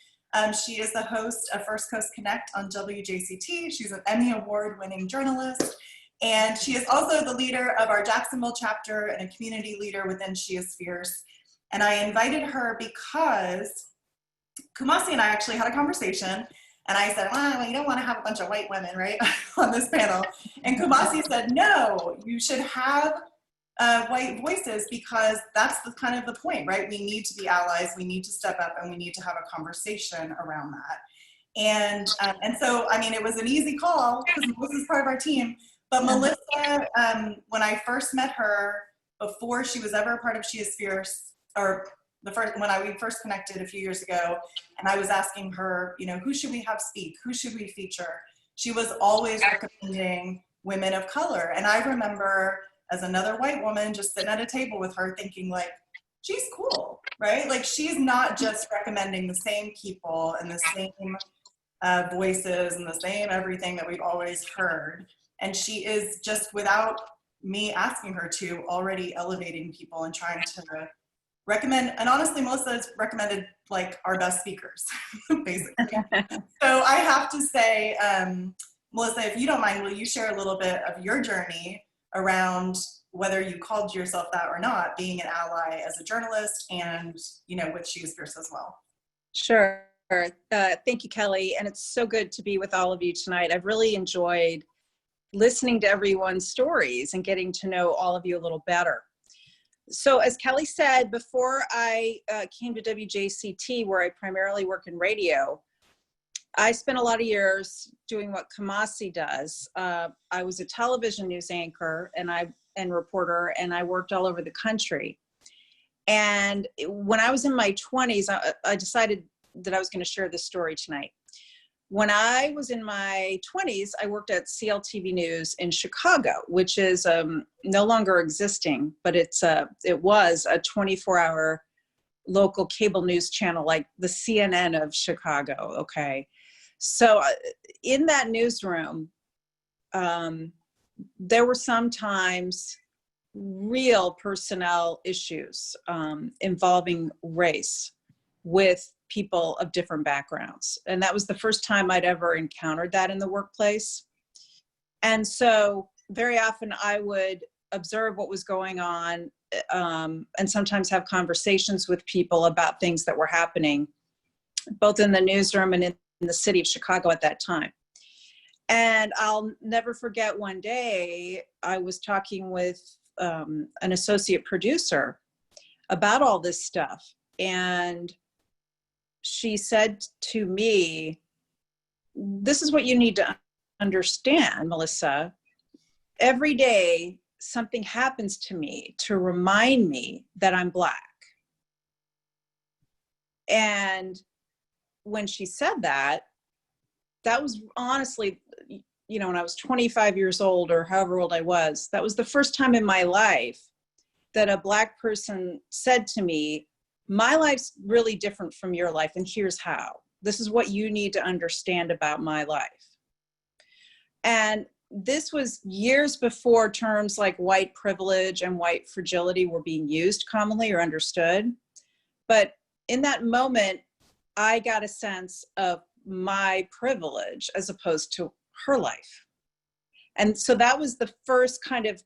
She is the host of First Coast Connect on WJCT. She's an Emmy Award-winning journalist. And she is also the leader of our Jacksonville chapter and a community leader within She Is Fierce. And I invited her because Kumasi and I actually had a conversation, and I said, well, you don't want to have a bunch of white women, right, on this panel. And Kumasi said, no, you should have white voices, because that's kind of the point, right? We need to be allies, we need to step up, and we need to have a conversation around that. And so, I mean, it was an easy call because Melissa's part of our team. But Melissa, when I first met her, before she was ever a part of She Is Fierce, or when we first connected a few years ago, and I was asking her, who should we have speak? Who should we feature? She was always recommending women of color. And I remember as another white woman just sitting at a table with her thinking like, she's cool, right? Like, she's not just recommending the same people and the same voices and the same everything that we've always heard. And she is just, without me asking her to, already elevating people and trying to recommend. And honestly, Melissa has recommended like our best speakers, basically. So I have to say, Melissa, if you don't mind, will you share a little bit of your journey around whether you called yourself that or not, being an ally as a journalist and, with She Is Fierce as well? Sure. Thank you, Kelly. And it's so good to be with all of you tonight. I've really enjoyed listening to everyone's stories and getting to know all of you a little better. So as Kelly said, before I came to WJCT, where I primarily work in radio, I spent a lot of years doing what Kumasi does. I was a television news anchor and reporter, and I worked all over the country. And when I was in my 20s, I decided that I was going to share this story tonight. When I was in my 20s, I worked at CLTV News in Chicago, which is no longer existing, but it was a 24-hour local cable news channel, like the CNN of Chicago, okay? So in that newsroom, there were sometimes real personnel issues involving race with people of different backgrounds. And that was the first time I'd ever encountered that in the workplace. And so very often I would observe what was going on, and sometimes have conversations with people about things that were happening, both in the newsroom and in the city of Chicago at that time. And I'll never forget one day I was talking with an associate producer about all this stuff. And she said to me, "This is what you need to understand, Melissa. Every day something happens to me to remind me that I'm Black." And when she said that, that was honestly, you know, when I was 25 years old or however old I was, that was the first time in my life that a Black person said to me, "My life's really different from your life, and here's how. This is what you need to understand about my life." And this was years before terms like white privilege and white fragility were being used commonly or understood. But in that moment, I got a sense of my privilege as opposed to her life. And so that was the first kind of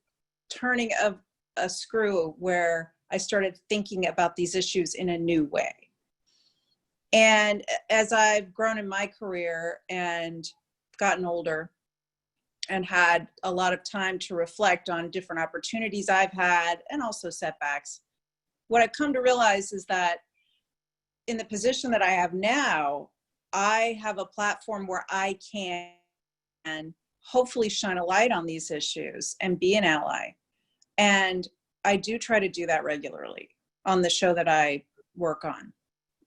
turning of a screw where I started thinking about these issues in a new way. And as I've grown in my career and gotten older and had a lot of time to reflect on different opportunities I've had and also setbacks, what I've come to realize is that in the position that I have now, I have a platform where I can hopefully shine a light on these issues and be an ally. And I do try to do that regularly on the show that I work on,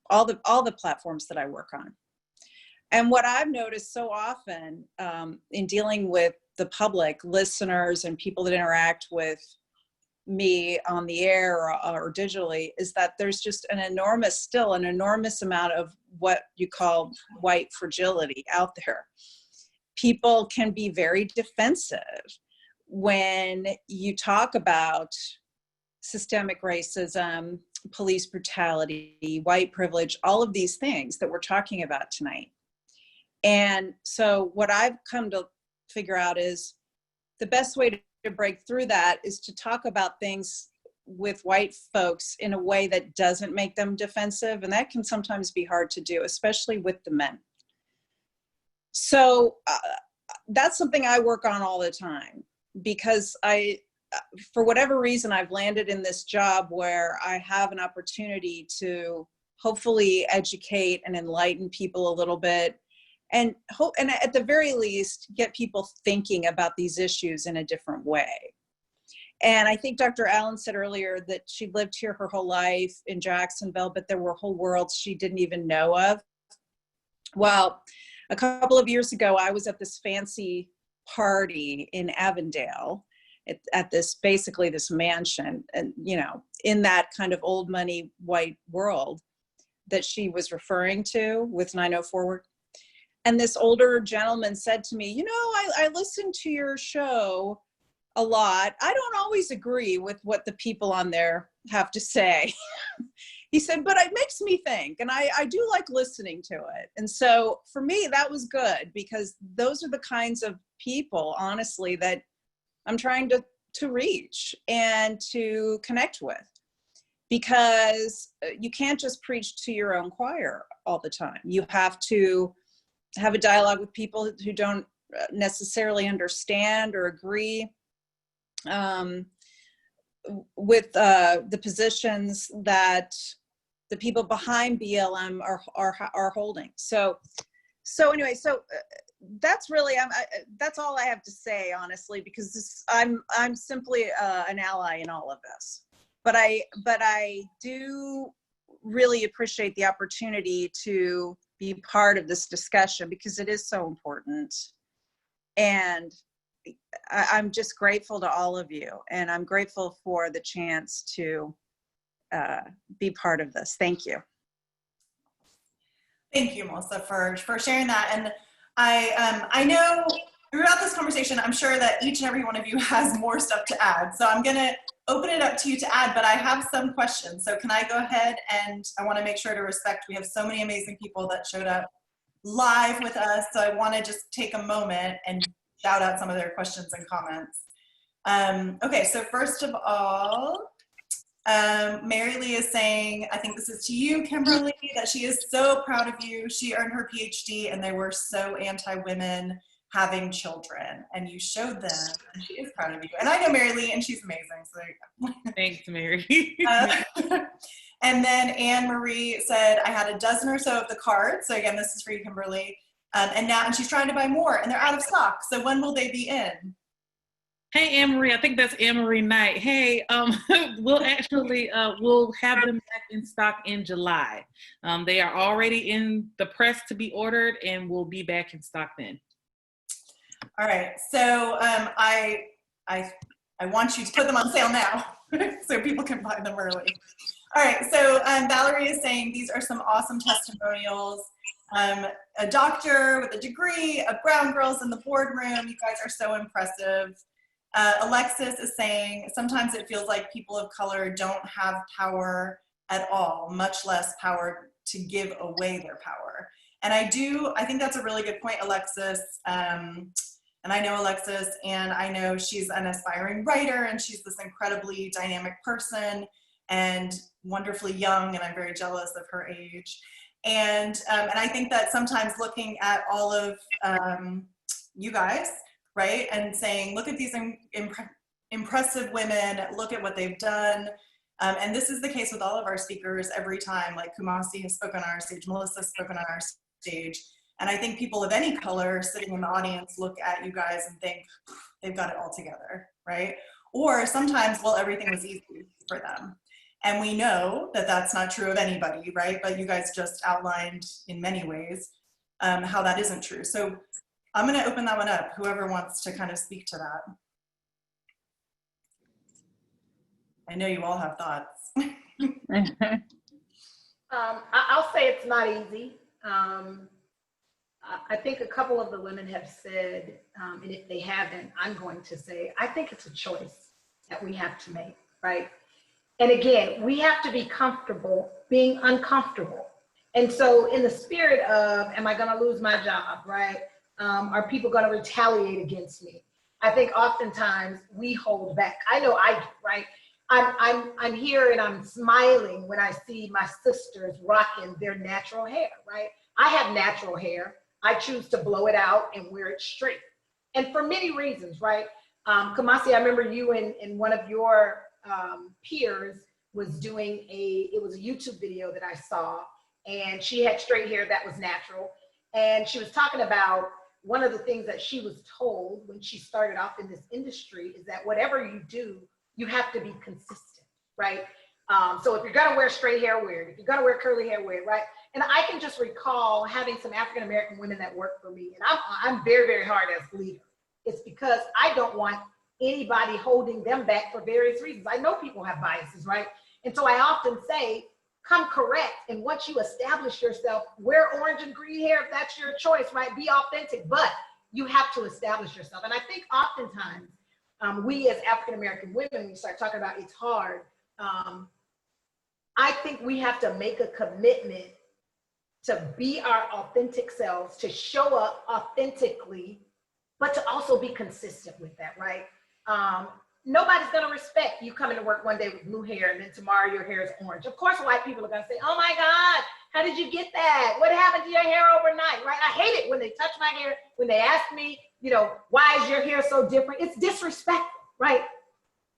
all the platforms that I work on. And what I've noticed so often in dealing with the public, listeners and people that interact with me on the air or digitally, is that there's just an enormous amount of what you call white fragility out there. People can be very defensive when you talk about systemic racism, police brutality, white privilege, all of these things that we're talking about tonight. And so what I've come to figure out is the best way to break through that is to talk about things with white folks in a way that doesn't make them defensive. And that can sometimes be hard to do, especially with the men. So that's something I work on all the time, because for whatever reason, I've landed in this job where I have an opportunity to hopefully educate and enlighten people a little bit, and at the very least, get people thinking about these issues in a different way. And I think Dr. Allen said earlier that she lived here her whole life in Jacksonville, but there were whole worlds she didn't even know of. Well, a couple of years ago, I was at this fancy party in Avondale at this mansion, and in that kind of old money white world that she was referring to with 904 work. And this older gentleman said to me, I listen to your show a lot. I don't always agree with what the people on there have to say. He said, but it makes me think, and I do like listening to it. And so for me, that was good, because those are the kinds of people, honestly, that I'm trying to reach and to connect with, because you can't just preach to your own choir all the time. You have to have a dialogue with people who don't necessarily understand or agree with the positions that the people behind BLM are holding. So anyway, that's really that's all I have to say, honestly, because I'm simply an ally in all of this. But I do really appreciate the opportunity to be part of this discussion, because it is so important. And I'm just grateful to all of you, and I'm grateful for the chance to be part of this. Thank you. Thank you, Melissa, for sharing that. And I know throughout this conversation, I'm sure that each and every one of you has more stuff to add. So I'm going to open it up to you to add, but I have some questions. So can I go ahead, and I want to make sure to respect, we have so many amazing people that showed up live with us. So I want to just take a moment and shout out some of their questions and comments. Okay, so first of all, Mary Lee is saying, I think this is to you, Kimberly, that she is so proud of you. She earned her PhD and they were so anti-women having children, and you showed them, and she is proud of you. And I know Mary Lee, and she's amazing. So there you go. Thanks, Mary. And then Anne Marie said, I had a dozen or so of the cards. So again, this is for you, Kimberly. And she's trying to buy more, and they're out of stock. So when will they be in? Hey, Anne-Marie, I think that's Anne-Marie Knight. Hey, we'll actually, we'll have them back in stock in July. They are already in the press to be ordered, and we'll be back in stock then. All right, so I want you to put them on sale now so people can buy them early. All right, so Valerie is saying these are some awesome testimonials. A doctor with a degree, of brown girls in the boardroom. You guys are so impressive. Alexis is saying, sometimes it feels like people of color don't have power at all, much less power to give away their power. And I think that's a really good point, Alexis. And I know Alexis, and I know she's an aspiring writer, and she's this incredibly dynamic person and wonderfully young, and I'm very jealous of her age. And I think that sometimes looking at all of you guys, right, and saying, look at these impressive women, look at what they've done. And this is the case with all of our speakers every time, like Kumasi has spoken on our stage, Melissa has spoken on our stage. And I think people of any color sitting in the audience look at you guys and think they've got it all together, right? Or sometimes, well, everything was easy for them. And we know that that's not true of anybody, right? But you guys just outlined in many ways how that isn't true. So I'm gonna open that one up, whoever wants to kind of speak to that. I know you all have thoughts. I'll say it's not easy. I think a couple of the women have said, and if they haven't, I'm going to say, I think it's a choice that we have to make, right? And again, we have to be comfortable being uncomfortable. And so in the spirit of, am I gonna lose my job, right? Are people gonna retaliate against me? I think oftentimes we hold back. I know I do, right? I'm here and I'm smiling when I see my sisters rocking their natural hair, right? I have natural hair. I choose to blow it out and wear it straight. And for many reasons, right? Kumasi, I remember you and one of your peers was doing it was a YouTube video that I saw, and she had straight hair that was natural. And she was talking about one of the things that she was told when she started off in this industry is that whatever you do, you have to be consistent, right? So if you're gonna wear straight hair, wear it. If you're gonna wear curly hair, wear it, right? And I can just recall having some African-American women that work for me, and I'm very, very hard as a leader. It's because I don't want anybody holding them back for various reasons. I know people have biases, right? And so I often say, come correct. And once you establish yourself, wear orange and green hair if that's your choice, right? Be authentic, but you have to establish yourself. And I think oftentimes we as African-American women, when we start talking about it's hard, I think we have to make a commitment to be our authentic selves, to show up authentically, but to also be consistent with that, right? Nobody's gonna respect you coming to work one day with blue hair and then tomorrow your hair is orange. Of course, white people are gonna say, oh my God, how did you get that? What happened to your hair overnight, right? I hate it when they touch my hair, when they ask me, you know, why is your hair so different? It's disrespectful, right?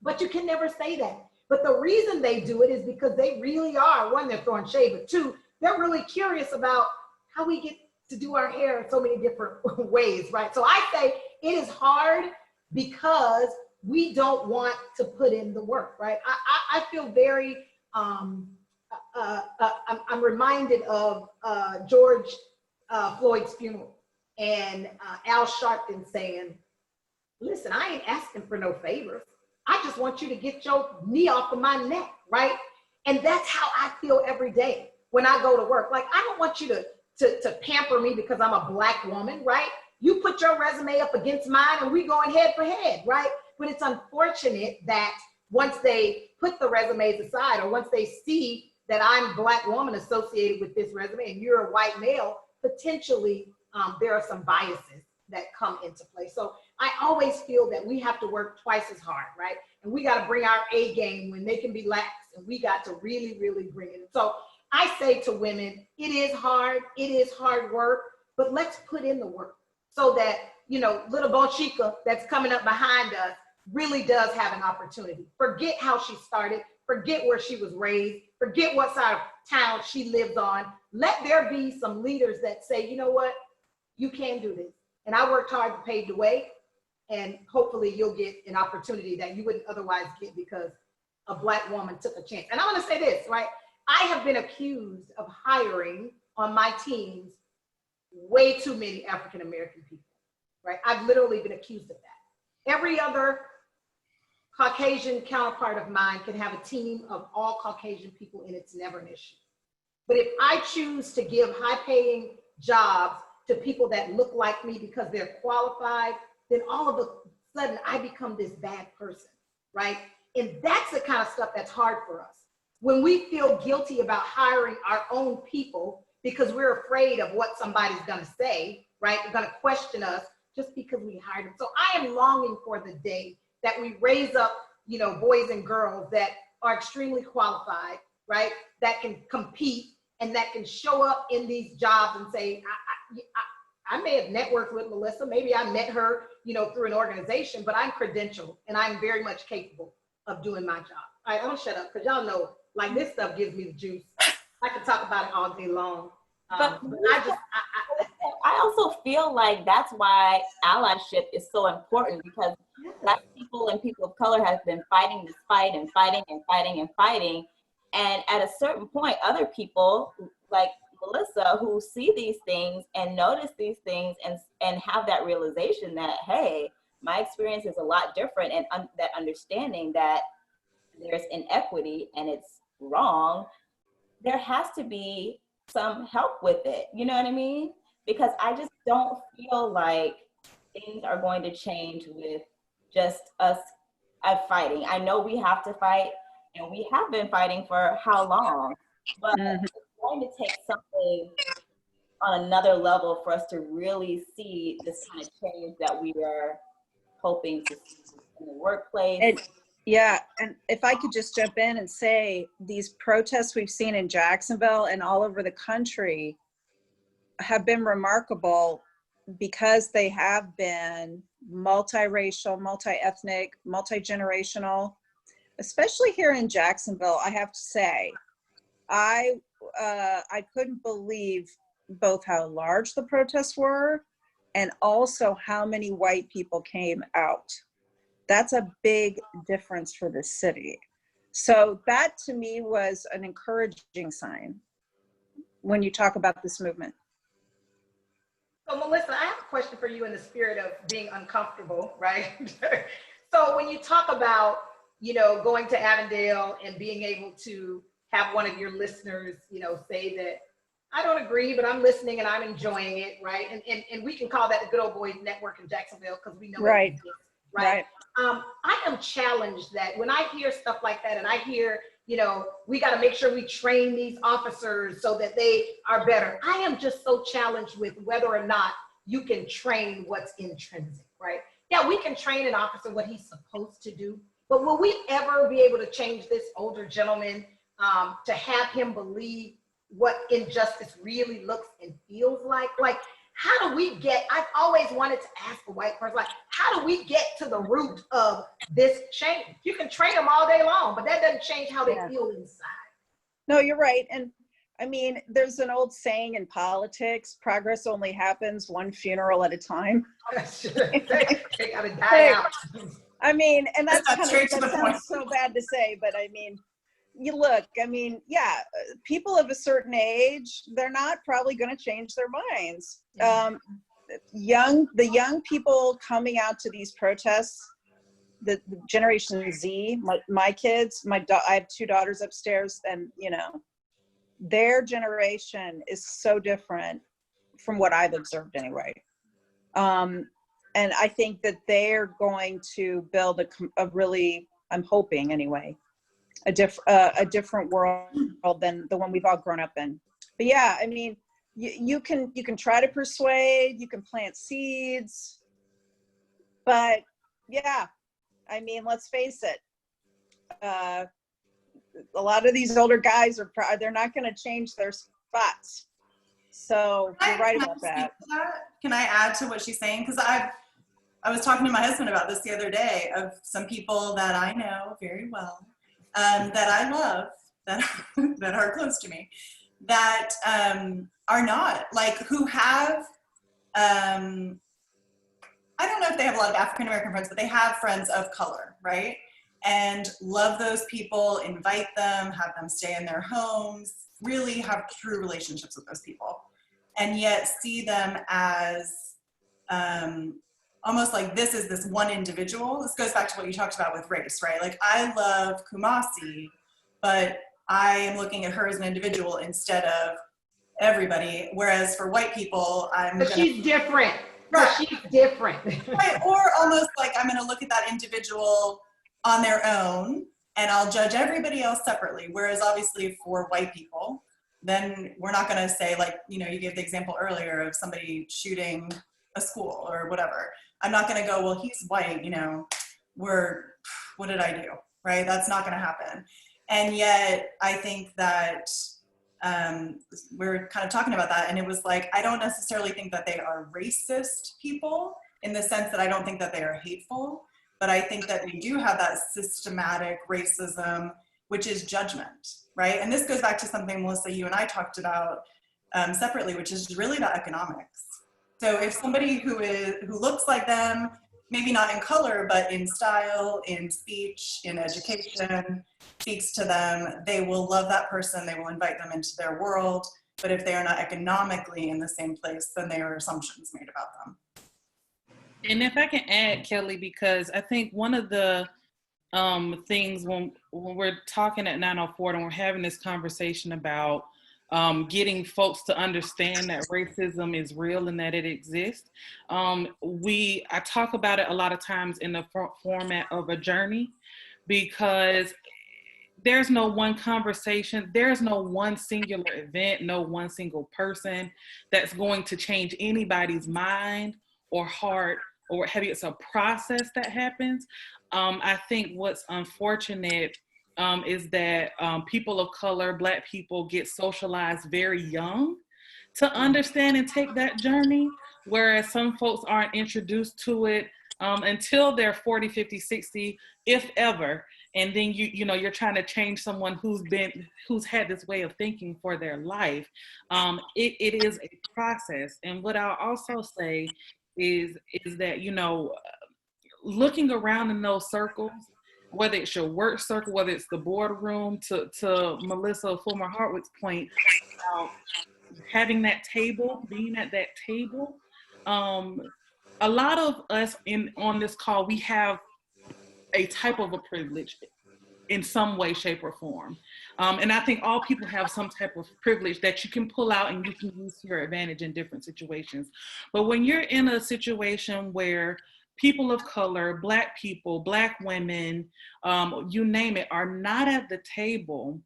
But you can never say that. But the reason they do it is because they really are, one, they're throwing shade, but two, they're really curious about how we get to do our hair in so many different ways, right? So I say it is hard because we don't want to put in the work, right? I feel very, I'm reminded of George Floyd's funeral and Al Sharpton saying, listen, I ain't asking for no favors. I just want you to get your knee off of my neck, right? And that's how I feel every day when I go to work. Like, I don't want you to pamper me because I'm a Black woman, right? You put your resume up against mine and we going head for head, right? But it's unfortunate that once they put the resumes aside, or once they see that I'm a Black woman associated with this resume and you're a white male, potentially there are some biases that come into play. So I always feel that we have to work twice as hard, right? And we got to bring our A game when they can be lax, and we got to really, really bring it. So I say to women, it is hard work, but let's put in the work so that, you know, little Bonchika that's coming up behind us really does have an opportunity. Forget how she started, forget where she was raised, forget what side of town she lives on. Let there be some leaders that say, you know what, you can do this. And I worked hard to pave the way, and hopefully you'll get an opportunity that you wouldn't otherwise get because a Black woman took a chance. And I'm gonna say this, right? I have been accused of hiring on my teams way too many African-American people, right? I've literally been accused of that. Every other Caucasian counterpart of mine can have a team of all Caucasian people, and it's never an issue. But if I choose to give high-paying jobs to people that look like me because they're qualified, then all of a sudden I become this bad person, right? And that's the kind of stuff that's hard for us. When we feel guilty about hiring our own people because we're afraid of what somebody's gonna say, right? They're gonna question us just because we hired them. So I am longing for the day that we raise up, you know, boys and girls that are extremely qualified, right? That can compete and that can show up in these jobs and say, I may have networked with Melissa. Maybe I met her, you know, through an organization, but I'm credentialed and I'm very much capable of doing my job. All right, I'm gonna shut up because y'all know, like, this stuff gives me the juice. I could talk about it all day long. But I also feel like that's why allyship is so important, because Black people and people of color have been fighting this fight and fighting and fighting and fighting. And at a certain point, other people like Melissa who see these things and notice these things and have that realization that, hey, my experience is a lot different, and that understanding that there's inequity and it's wrong, there has to be some help with it. You know what I mean? Because I just don't feel like things are going to change with just us fighting. I know we have to fight, and we have been fighting for how long, but it's going to take something on another level for us to really see this kind of change that we are hoping to see in the workplace. And if I could just jump in and say, these protests we've seen in Jacksonville and all over the country have been remarkable because they have been multiracial, multi-ethnic, multi-generational. Especially here in Jacksonville, I have to say, I couldn't believe both how large the protests were and also how many white people came out. That's a big difference for the city. So that to me was an encouraging sign when you talk about this movement. So Melissa, I have a question for you in the spirit of being uncomfortable, right? So when you talk about, you know, going to Avondale and being able to have one of your listeners, you know, say that, I don't agree, but I'm listening and I'm enjoying it, right? And we can call that the Good Old Boys Network in Jacksonville because we know Right. it exists, right? I am challenged that when I hear stuff like that and I hear, you know, we got to make sure we train these officers so that they are better. I am just so challenged with whether or not you can train what's intrinsic, right? Yeah, we can train an officer what he's supposed to do, but will we ever be able to change this older gentleman to have him believe what injustice really looks and feels like? Like, how do we get, I've always wanted to ask a white person, like, how do we get to the root of this change? You can train them all day long, but that doesn't change how they feel inside. No, you're right. And I mean, there's an old saying in politics, progress only happens one funeral at a time. They gotta die out. I mean, and that's That's kind straight of, to that the point. sounds so bad to say, but I mean, you look, I mean, yeah, people of a certain age, they're not probably going to change their minds. The young people coming out to these protests, the Generation Z, my kids, I have 2 daughters upstairs, and you know, their generation is so different from what I've observed anyway. And I think that they're going to build a really I'm hoping anyway, a different world than the one we've all grown up in. But yeah, I mean, you can try to persuade, you can plant seeds, but yeah, I mean, let's face it. A lot of these older guys they're not going to change their spots. So you're right about that. Can I add to what she's saying? Because I was talking to my husband about this the other day, of some people that I know very well, that I love, that are close to me, that are not, like, who have, I don't know if they have a lot of African American friends, but they have friends of color, right? And love those people, invite them, have them stay in their homes, really have true relationships with those people. And yet see them as almost like this is this one individual. This goes back to what you talked about with race, right? Like, I love Kumasi, but I am looking at her as an individual instead of everybody. Whereas for white people, she's different. Right. She's different. Right. Or almost like I'm going to look at that individual on their own and I'll judge everybody else separately. Whereas obviously for white people, then we're not going to say, like, you know, you gave the example earlier of somebody shooting a school or whatever. I'm not going to go, well, he's white, you know, what did I do? Right? That's not going to happen. And yet I think that we're kind of talking about that, and it was like, I don't necessarily think that they are racist people in the sense that I don't think that they are hateful, but I think that we do have that systematic racism, which is judgment, right? And this goes back to something, Melissa, you and I talked about separately, which is really about economics. So if somebody who looks like them, maybe not in color, but in style, in speech, in education, speaks to them, they will love that person, they will invite them into their world. But if they are not economically in the same place, then there are assumptions made about them. And if I can add, Kelly, because I think one of the things when we're talking at 904 and we're having this conversation about getting folks to understand that racism is real and that it exists. I talk about it a lot of times in the format of a journey, because there's no one conversation, there's no one singular event, no one single person that's going to change anybody's mind or heart or what have you. It's a process that happens. I think what's unfortunate is that people of color, Black people, get socialized very young to understand and take that journey, whereas some folks aren't introduced to it until they're 40, 50, 60, if ever. And then you're trying to change someone who's had this way of thinking for their life. It is a process. And what I'll also say is that, looking around in those circles, whether it's your work circle, whether it's the boardroom, to Melissa Fulmer Hartwick's point about having that table, being at that table. A lot of us on this call, we have a type of a privilege in some way, shape, or form. And I think all people have some type of privilege that you can pull out and you can use to your advantage in different situations. But when you're in a situation where people of color, Black people, Black women, you name it, are not at the table,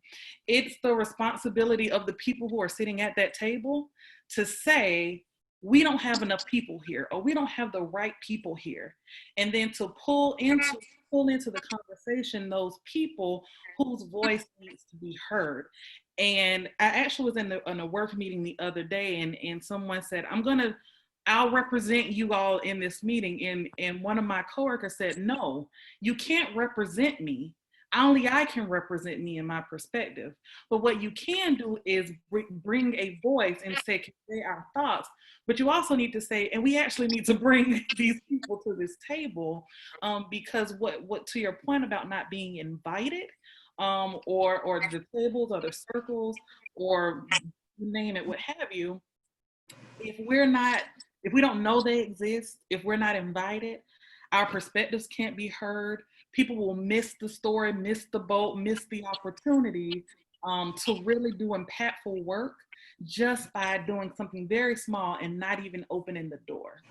it's the responsibility of the people who are sitting at that table to say, we don't have enough people here, or we don't have the right people here. And then to pull into the conversation those people whose voice needs to be heard. And I actually was in a work meeting the other day, and someone said, I'll represent you all in this meeting. And one of my coworkers said, no, you can't represent me. Only I can represent me in my perspective. But what you can do is bring a voice and say our thoughts. But you also need to say, and we actually need to bring these people to this table, because what to your point about not being invited, or the tables or the circles, or you name it, what have you, if we don't know they exist, if we're not invited, our perspectives can't be heard. People will miss the story, miss the boat, miss the opportunity to really do impactful work just by doing something very small and not even opening the door.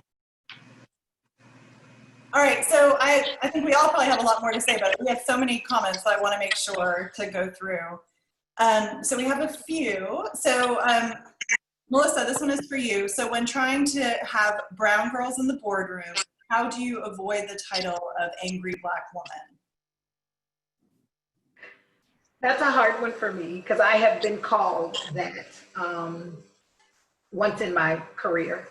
All right, so I think we all probably have a lot more to say, but we have so many comments that I want to make sure to go through. So we have a few. So Melissa, this one is for you. So when trying to have brown girls in the boardroom, how do you avoid the title of angry Black woman? That's a hard one for me because I have been called that once in my career.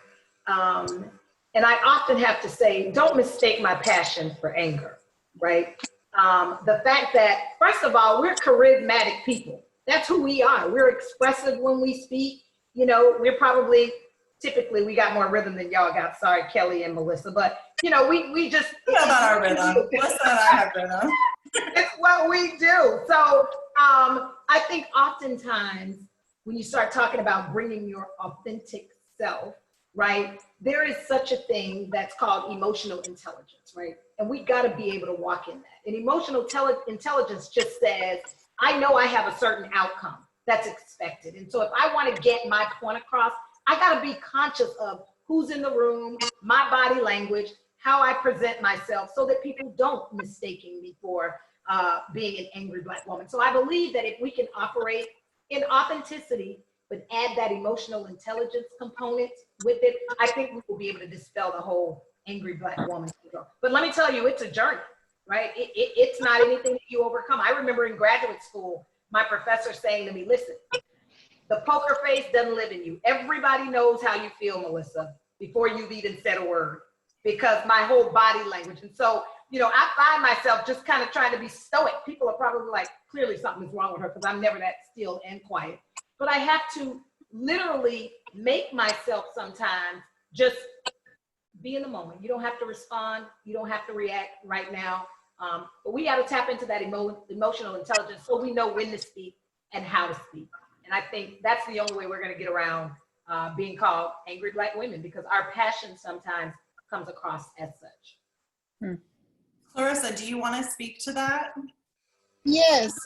And I often have to say, don't mistake my passion for anger, right? The fact that, first of all, we're charismatic people. That's who we are. We're expressive when we speak. You know, we're probably, typically, we got more rhythm than y'all got. Sorry, Kelly and Melissa. But, you know, we just. We have our rhythm. Melissa and I have rhythm. It's what we do. So I think oftentimes when you start talking about bringing your authentic self, right, there is such a thing that's called emotional intelligence, right? And we got to be able to walk in that. And emotional intelligence just says, I know I have a certain outcome that's expected. And so if I want to get my point across, I got to be conscious of who's in the room, my body language, how I present myself so that people don't mistaking me for being an angry Black woman. So I believe that if we can operate in authenticity, but add that emotional intelligence component with it, I think we will be able to dispel the whole angry Black woman syndrome. But let me tell you, it's a journey, right? It's not anything that you overcome. I remember in graduate school, my professor saying to me, listen, the poker face doesn't live in you. Everybody knows how you feel, Melissa, before you've even said a word, because my whole body language. And so, you know, I find myself just kind of trying to be stoic. People are probably like, clearly something is wrong with her because I'm never that still and quiet. But I have to literally make myself sometimes just be in the moment. You don't have to respond. You don't have to react right now. But we got to tap into that emotional intelligence so we know when to speak and how to speak. And I think that's the only way we're going to get around being called angry Black women, because our passion sometimes comes across as such. Clarissa, do you want to speak to that? Yes,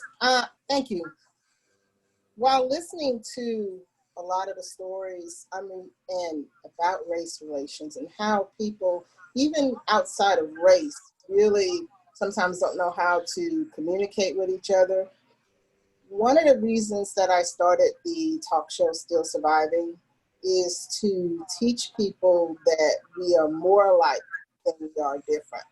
thank you. While listening to a lot of the stories, and about race relations and how people, even outside of race, really sometimes don't know how to communicate with each other. One of the reasons that I started the talk show Still Surviving is to teach people that we are more alike than we are different.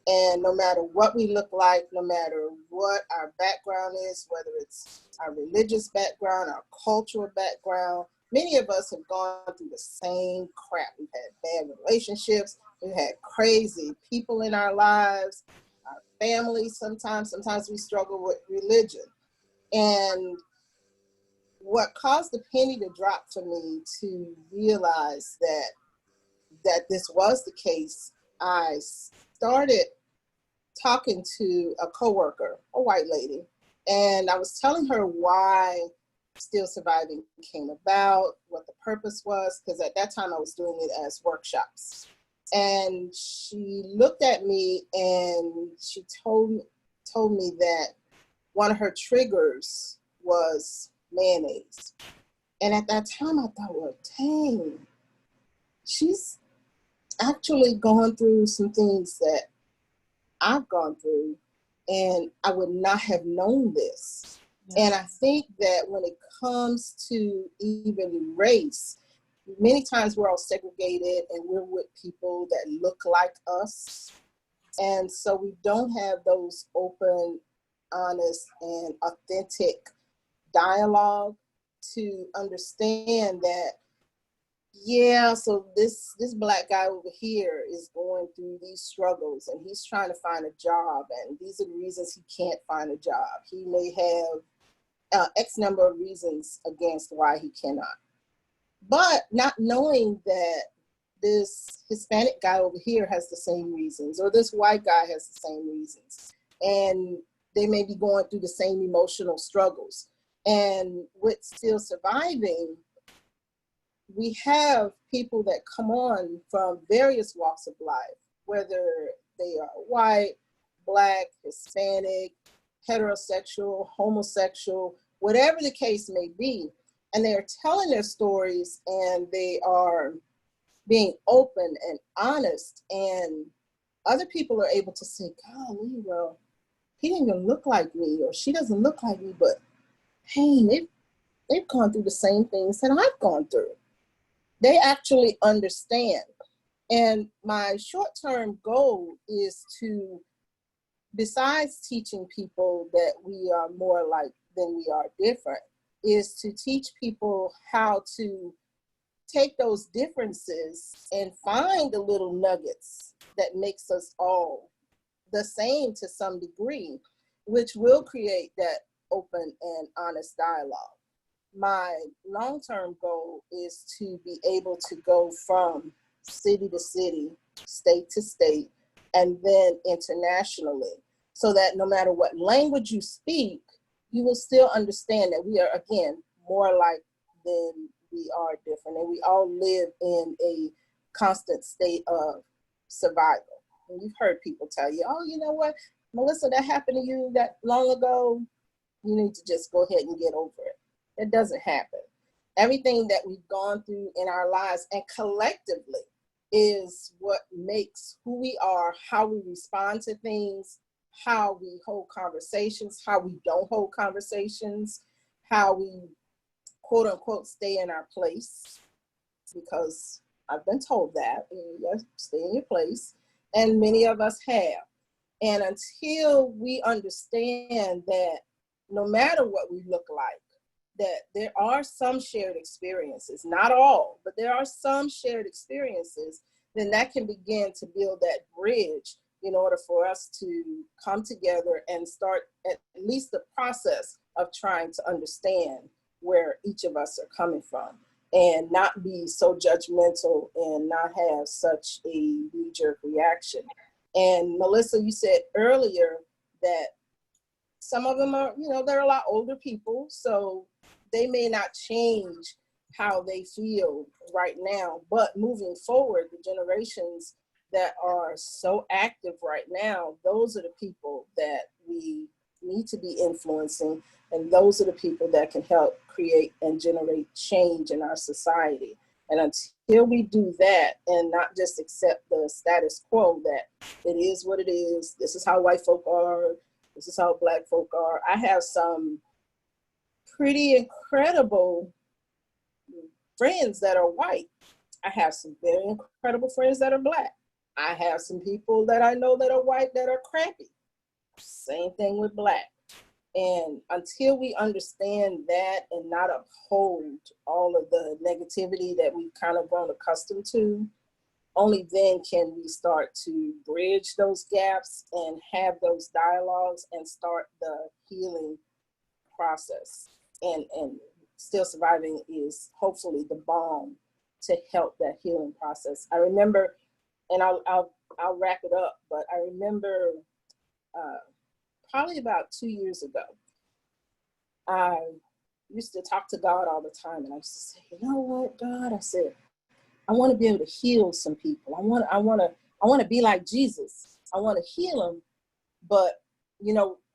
And no matter what we look like, no matter what our background is, whether it's our religious background, our cultural background, many of us have gone through the same crap. We've had bad relationships, we've had crazy people in our lives, our families sometimes we struggle with religion. And what caused the penny to drop for me to realize that this was the case, I started talking to a coworker, a white lady, and I was telling her why Still Surviving came about, what the purpose was, because at that time I was doing it as workshops. And she looked at me and she told me that one of her triggers was mayonnaise. And at that time I thought, well, dang, she's actually gone through some things that I've gone through, and I would not have known this. Yeah. And I think that when it comes to even race, many times we're all segregated and we're with people that look like us. And so we don't have those open, honest, and authentic dialogue to understand that, yeah, so this Black guy over here is going through these struggles and he's trying to find a job, and these are the reasons he can't find a job. He may have X number of reasons against why he cannot. But not knowing that this Hispanic guy over here has the same reasons, or this white guy has the same reasons, and they may be going through the same emotional struggles. And with Still Surviving, we have people that come on from various walks of life, whether they are white, Black, Hispanic, heterosexual, homosexual, whatever the case may be. And they are telling their stories and they are being open and honest. And other people are able to say, golly, well, he didn't even look like me, or she doesn't look like me, but hey, they've gone through the same things that I've gone through. They actually understand. And my short-term goal is to, besides teaching people that we are more alike than we are different, is to teach people how to take those differences and find the little nuggets that makes us all the same to some degree, which will create that open and honest dialogue. My long-term goal is to be able to go from city to city, state to state, and then internationally, so that no matter what language you speak, you will still understand that we are, again, more alike than we are different, and we all live in a constant state of survival. And you've heard people tell you, oh, you know what, Melissa, that happened to you that long ago, you need to just go ahead and get over it. It doesn't happen. Everything that we've gone through in our lives and collectively is what makes who we are, how we respond to things, how we hold conversations, how we don't hold conversations, how we quote unquote stay in our place, because I've been told that, stay in your place, and many of us have. And until we understand that no matter what we look like, that there are some shared experiences, not all, but there are some shared experiences, then that can begin to build that bridge in order for us to come together and start at least the process of trying to understand where each of us are coming from, and not be so judgmental and not have such a knee-jerk reaction. And Melissa, you said earlier that some of them are, they're a lot older people, so they may not change how they feel right now, but moving forward, the generations that are so active right now, those are the people that we need to be influencing, and those are the people that can help create and generate change in our society. And until we do that and not just accept the status quo that it is what it is, this is how white folk are, this is how Black folk are. I have some pretty incredible friends that are white. I have some very incredible friends that are Black. I have some people that I know that are white that are crappy. Same thing with Black. And until we understand that and not uphold all of the negativity that we've kind of grown accustomed to, only then can we start to bridge those gaps and have those dialogues and start the healing process. And Still Surviving is hopefully the balm to help that healing process. I remember, and I'll wrap it up, but I remember probably about 2 years ago, I used to talk to God all the time, and I used to say, you know what, God, I said, I want to be able to heal some people. I want to be like Jesus. I want to heal them, but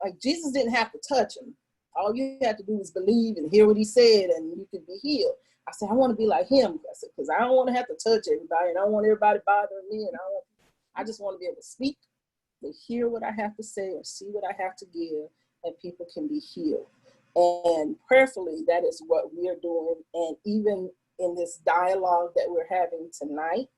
like Jesus didn't have to touch them. All you had to do was believe and hear what he said, and you could be healed. I said, I want to be like him. I said, because I don't want to have to touch everybody, and I don't want everybody bothering me, and I just want to be able to speak, to hear what I have to say or see what I have to give, and people can be healed. And prayerfully, that is what we are doing. And even in this dialogue that we're having tonight,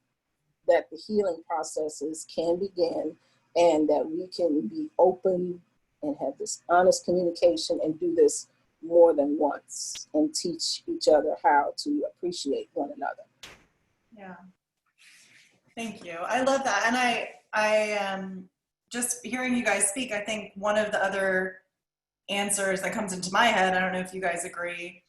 that the healing processes can begin, and that we can be open and have this honest communication and do this more than once and teach each other how to appreciate one another. Yeah. Thank you. I love that. And I just hearing you guys speak, I think one of the other answers that comes into my head, I don't know if you guys agree,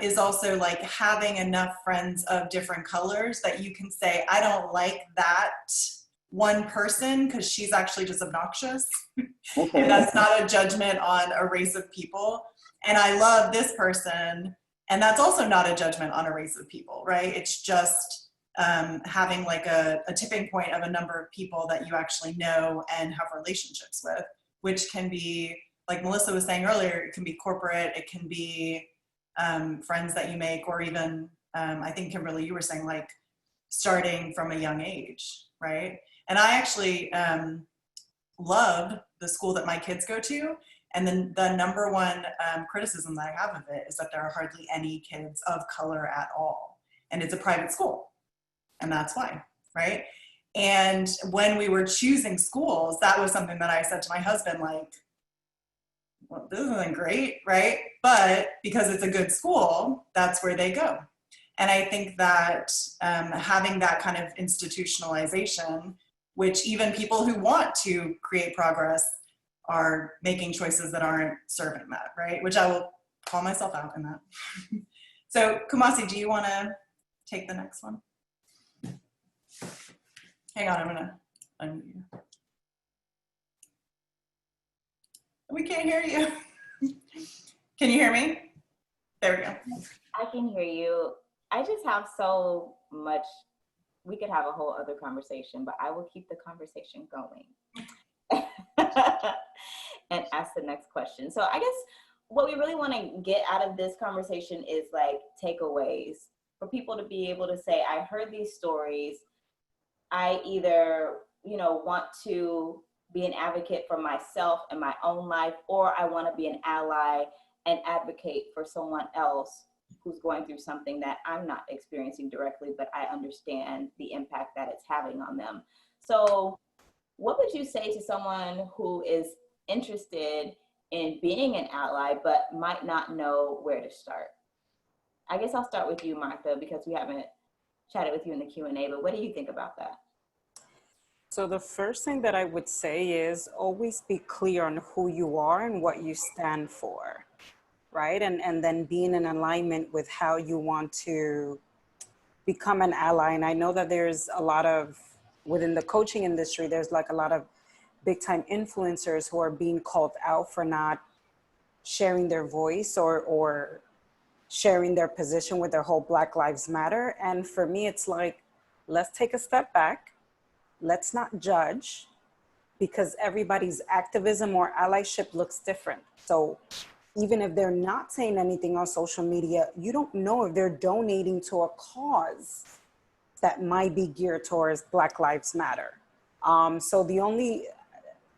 is also like having enough friends of different colors that you can say, I don't like that one person because she's actually just obnoxious. And that's not a judgment on a race of people. And I love this person, and that's also not a judgment on a race of people, right? It's just having like a tipping point of a number of people that you actually know and have relationships with, which can be, like Melissa was saying earlier, it can be corporate, it can be friends that you make, or even, I think Kimberly, you were saying like starting from a young age, right? And I actually love the school that my kids go to. And then the number one criticism that I have of it is that there are hardly any kids of color at all. And it's a private school. And that's why, right? And when we were choosing schools, that was something that I said to my husband, like, well, this isn't great, right? But because it's a good school, that's where they go. And I think that having that kind of institutionalization, which even people who want to create progress are making choices that aren't serving that, right? Which I will call myself out in that. So Kumasi, do you want to take the next one? Hang on, I'm gonna unmute you. We can't hear you. Can you hear me? There we go. I can hear you. I just have so much, we could have a whole other conversation, but I will keep the conversation going and ask the next question. So I guess what we really want to get out of this conversation is like takeaways for people to be able to say, I heard these stories. I either, want to be an advocate for myself and my own life, or I want to be an ally and advocate for someone else who's going through something that I'm not experiencing directly, but I understand the impact that it's having on them. So what would you say to someone who is interested in being an ally, but might not know where to start? I guess I'll start with you, Martha, because we haven't chatted with you in the Q&A, but what do you think about that? So the first thing that I would say is always be clear on who you are and what you stand for, right? And then being in alignment with how you want to become an ally. And I know that there's a lot of, within the coaching industry, there's like a lot of big time influencers who are being called out for not sharing their voice or sharing their position with their whole Black Lives Matter. And for me, it's like, let's take a step back. Let's not judge, because everybody's activism or allyship looks different. So even if they're not saying anything on social media, you don't know if they're donating to a cause that might be geared towards Black Lives Matter. So the only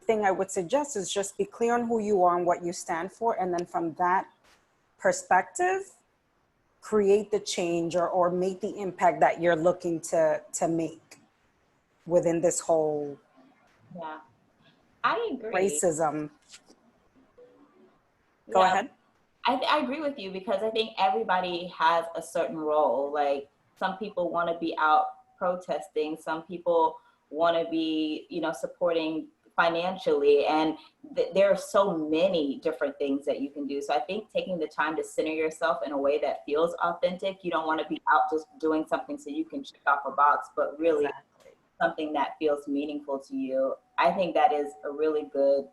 thing I would suggest is just be clear on who you are and what you stand for. And then from that perspective, create the change or make the impact that you're looking to make within this whole I agree. racism. Go ahead. I agree with you, because I think everybody has a certain role. Like some people want to be out protesting, some people want to be, supporting financially, and there are so many different things that you can do. So I think taking the time to center yourself in a way that feels authentic. You don't want to be out just doing something so you can check off a box, but really something that feels meaningful to you. I think that is a really good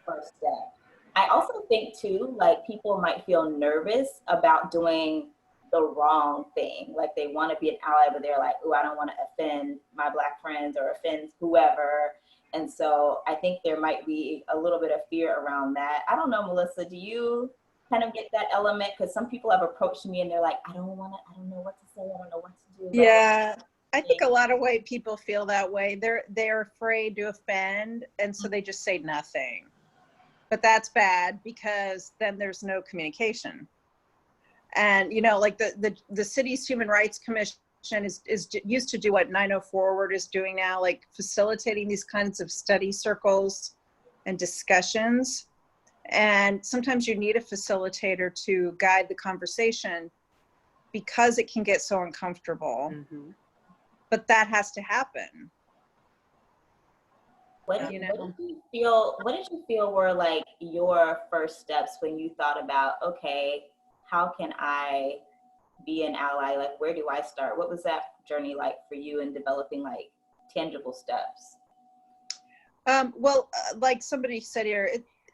first step. I also think too, like people might feel nervous about doing the wrong thing. Like they want to be an ally, but they're like, oh, I don't want to offend my Black friends or offend whoever. And so I think there might be a little bit of fear around that. I don't know, Melissa, do you kind of get that element? Because some people have approached me and they're like, I don't know what to say, I don't know what to do. Yeah, I think a lot of white people feel that way. They're afraid to offend, and so they just say nothing. But that's bad, because then there's no communication. And like the city's Human Rights Commission is used to do what 90 Forward is doing now, like facilitating these kinds of study circles and discussions. And sometimes you need a facilitator to guide the conversation, because it can get so uncomfortable. Mm-hmm. But that has to happen. What did you feel were like your first steps when you thought about, okay, how can I be an ally? Like, where do I start? What was that journey like for you in developing like tangible steps? Like somebody said here,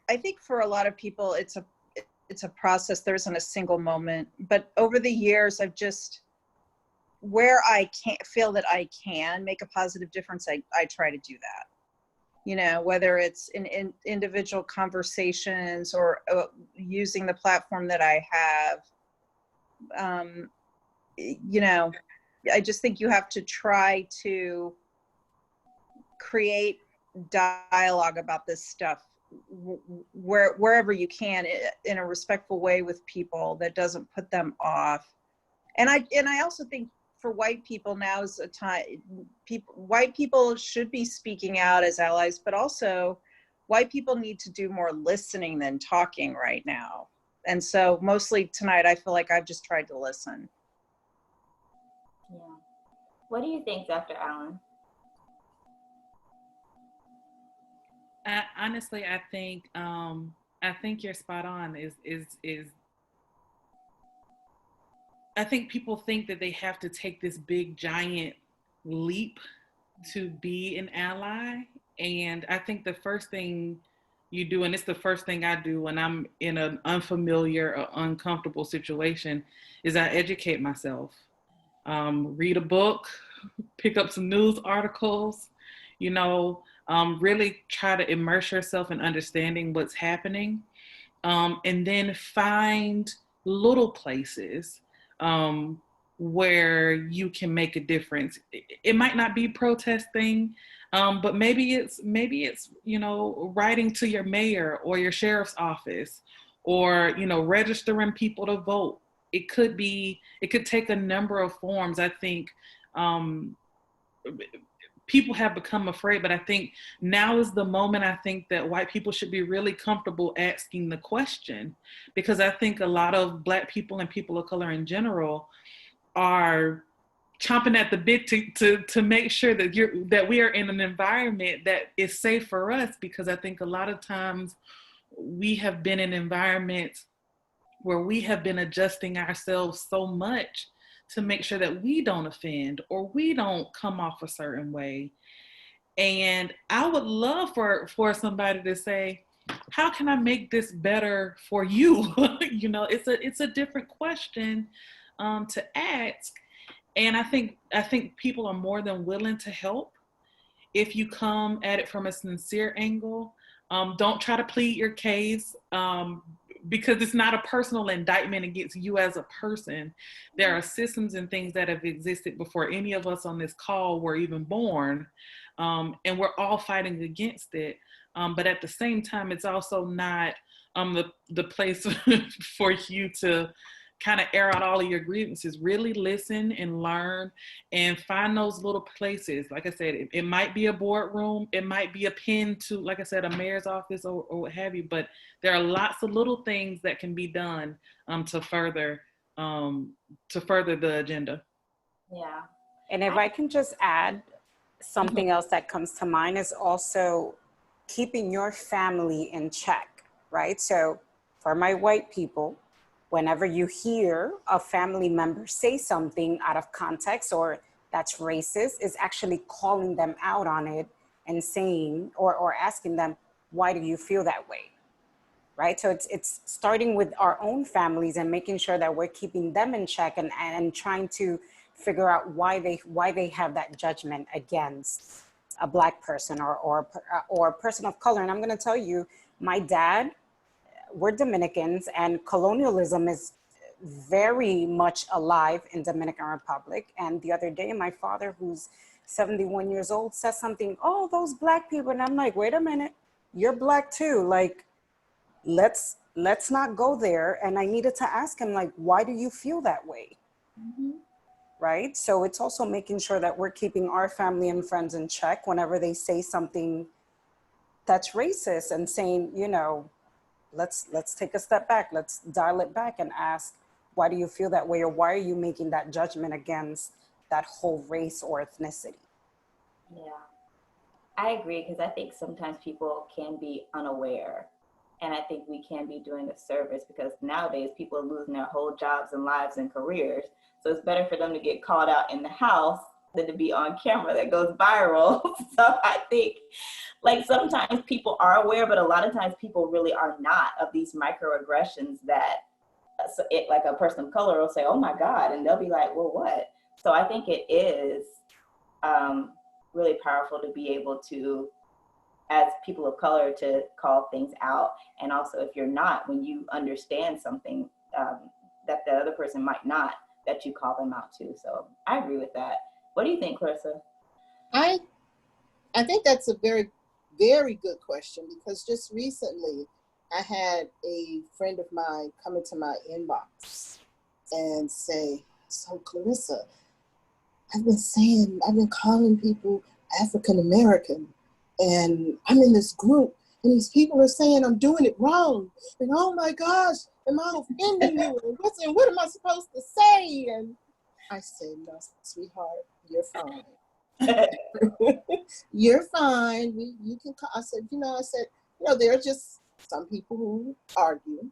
I think for a lot of people, it's a process. There isn't a single moment, but over the years, I've just, where I can't feel that I can make a positive difference, I try to do that. Whether it's in individual conversations or using the platform that I have. I just think you have to try to create dialogue about this stuff wherever you can, in a respectful way with people that doesn't put them off. And I also think for white people, now is a time, white people should be speaking out as allies, but also white people need to do more listening than talking right now. And so mostly tonight, I feel like I've just tried to listen. Yeah. What do you think, Dr. Allen? Honestly, I think you're spot on. I think people think that they have to take this big giant leap to be an ally, and I think the first thing you do, and it's the first thing I do when I'm in an unfamiliar or uncomfortable situation, is I educate myself. Read a book, pick up some news articles, really try to immerse yourself in understanding what's happening, and then find little places where you can make a difference. It might not be protesting, but maybe it's writing to your mayor or your sheriff's office, or registering people to vote. It could take a number of forms. I think people have become afraid, but I think now is the moment. I think that white people should be really comfortable asking the question, because I think a lot of Black people and people of color in general are chomping at the bit to make sure that we are in an environment that is safe for us, because I think a lot of times we have been in environments where we have been adjusting ourselves so much to make sure that we don't offend or we don't come off a certain way. And I would love for somebody to say, how can I make this better for you? It's a different question to ask. And I think people are more than willing to help if you come at it from a sincere angle. Don't try to plead your case, because it's not a personal indictment against you as a person. There are systems and things that have existed before any of us on this call were even born, and we're all fighting against it. But at the same time, it's also not the place for you to kind of air out all of your grievances. Really listen and learn and find those little places. Like I said, it might be a boardroom, it might be a pin to, like I said, a mayor's office or what have you, but there are lots of little things that can be done to further the agenda. Yeah. And if I can just add something else that comes to mind, is also keeping your family in check, right? So for my white people, whenever you hear a family member say something out of context or that's racist, is actually calling them out on it and saying, or asking them, why do you feel that way? Right? So it's starting with our own families and making sure that we're keeping them in check and trying to figure out why they have that judgment against a Black person or a person of color. And I'm gonna tell you, my dad, we're Dominicans, and colonialism is very much alive in Dominican Republic. And the other day, my father, who's 71 years old, says something, oh, those Black people. And I'm like, wait a minute, you're Black too. Like, let's not go there. And I needed to ask him, like, why do you feel that way? Mm-hmm. Right? So it's also making sure that we're keeping our family and friends in check whenever they say something that's racist, and saying, let's take a step back. Let's dial it back and ask, why do you feel that way? Or why are you making that judgment against that whole race or ethnicity? Yeah, I agree, because I think sometimes people can be unaware. And I think we can be doing a service, because nowadays people are losing their whole jobs and lives and careers. So it's better for them to get called out in the house than to be on camera that goes viral. So I think, like, sometimes people are aware, but a lot of times people really are not, of these microaggressions that like a person of color will say, oh my God, and they'll be like, well, what? So I think it is really powerful to be able to, as people of color, to call things out. And also, if you're not, when you understand something that the other person might not, that you call them out too. So I agree with that. What do you think, Clarissa? I I think that's a very, very good question, because just recently I had a friend of mine come into my inbox and say, so Clarissa, I've been calling people African American, and I'm in this group, and these people are saying I'm doing it wrong. And oh my gosh, am I offending you? And what am I supposed to say? And I said, no, sweetheart, you're fine. You're fine. You can call. I said, there are just some people who argue,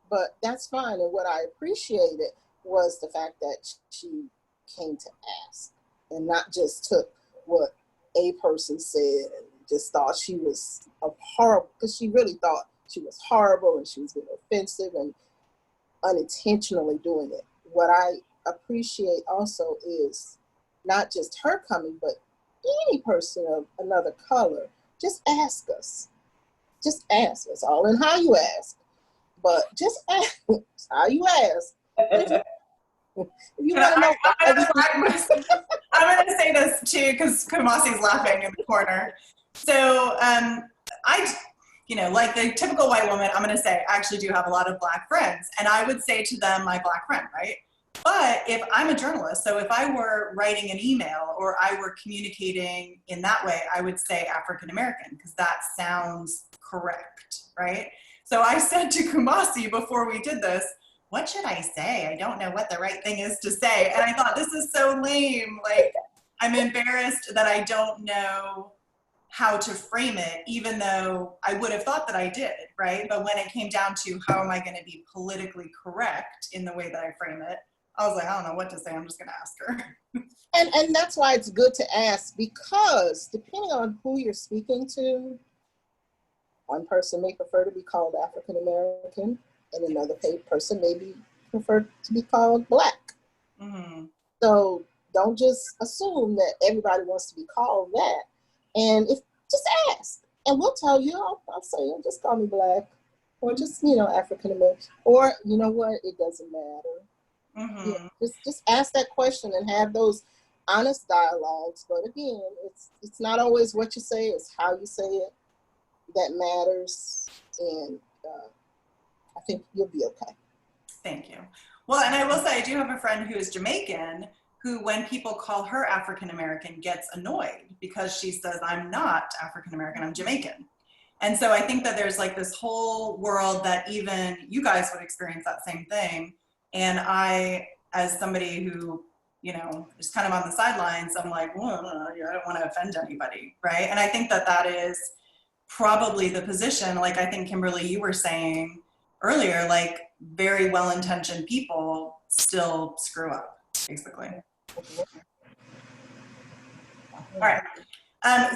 but that's fine. And what I appreciated was the fact that she came to ask and not just took what a person said and just thought she was a horrible, because she really thought she was horrible and she was being offensive and unintentionally doing it. What I appreciate also is not just her coming, but any person of another color. Just ask us. Just ask us. All in how you ask, but just ask how you ask. If you want to know, I'm going to say this too, because Kumasi's laughing in the corner. So like the typical white woman, I'm going to say I actually do have a lot of Black friends, and I would say to them, my Black friend, right? But if I'm a journalist, so if I were writing an email or I were communicating in that way, I would say African American, because that sounds correct, right? So I said to Kumasi before we did this, what should I say? I don't know what the right thing is to say. And I thought, this is so lame. Like, I'm embarrassed that I don't know how to frame it, even though I would have thought that I did, right? But when it came down to how am I going to be politically correct in the way that I frame it, I was like, I don't know what to say. I'm just going to ask her. And that's why it's good to ask, because depending on who you're speaking to, one person may prefer to be called African American, and another person may prefer to be called Black. Mm-hmm. So don't just assume that everybody wants to be called that. And just ask, and we'll tell you. I'll say, just call me Black, or just African American, or you know what, it doesn't matter. Mm-hmm. Yeah, just ask that question and have those honest dialogues. But again, it's not always what you say; it's how you say it that matters. And I think you'll be okay. Thank you. Well, and I will say I do have a friend who is Jamaican, who, when people call her African American, gets annoyed because she says, I'm not African American, I'm Jamaican. And so I think that there's like this whole world that even you guys would experience that same thing. And I, as somebody who, is kind of on the sidelines, I'm like, well, I don't want to offend anybody, right? And I think that that is probably the position, like I think Kimberly, you were saying earlier, like very well-intentioned people still screw up, basically. All right.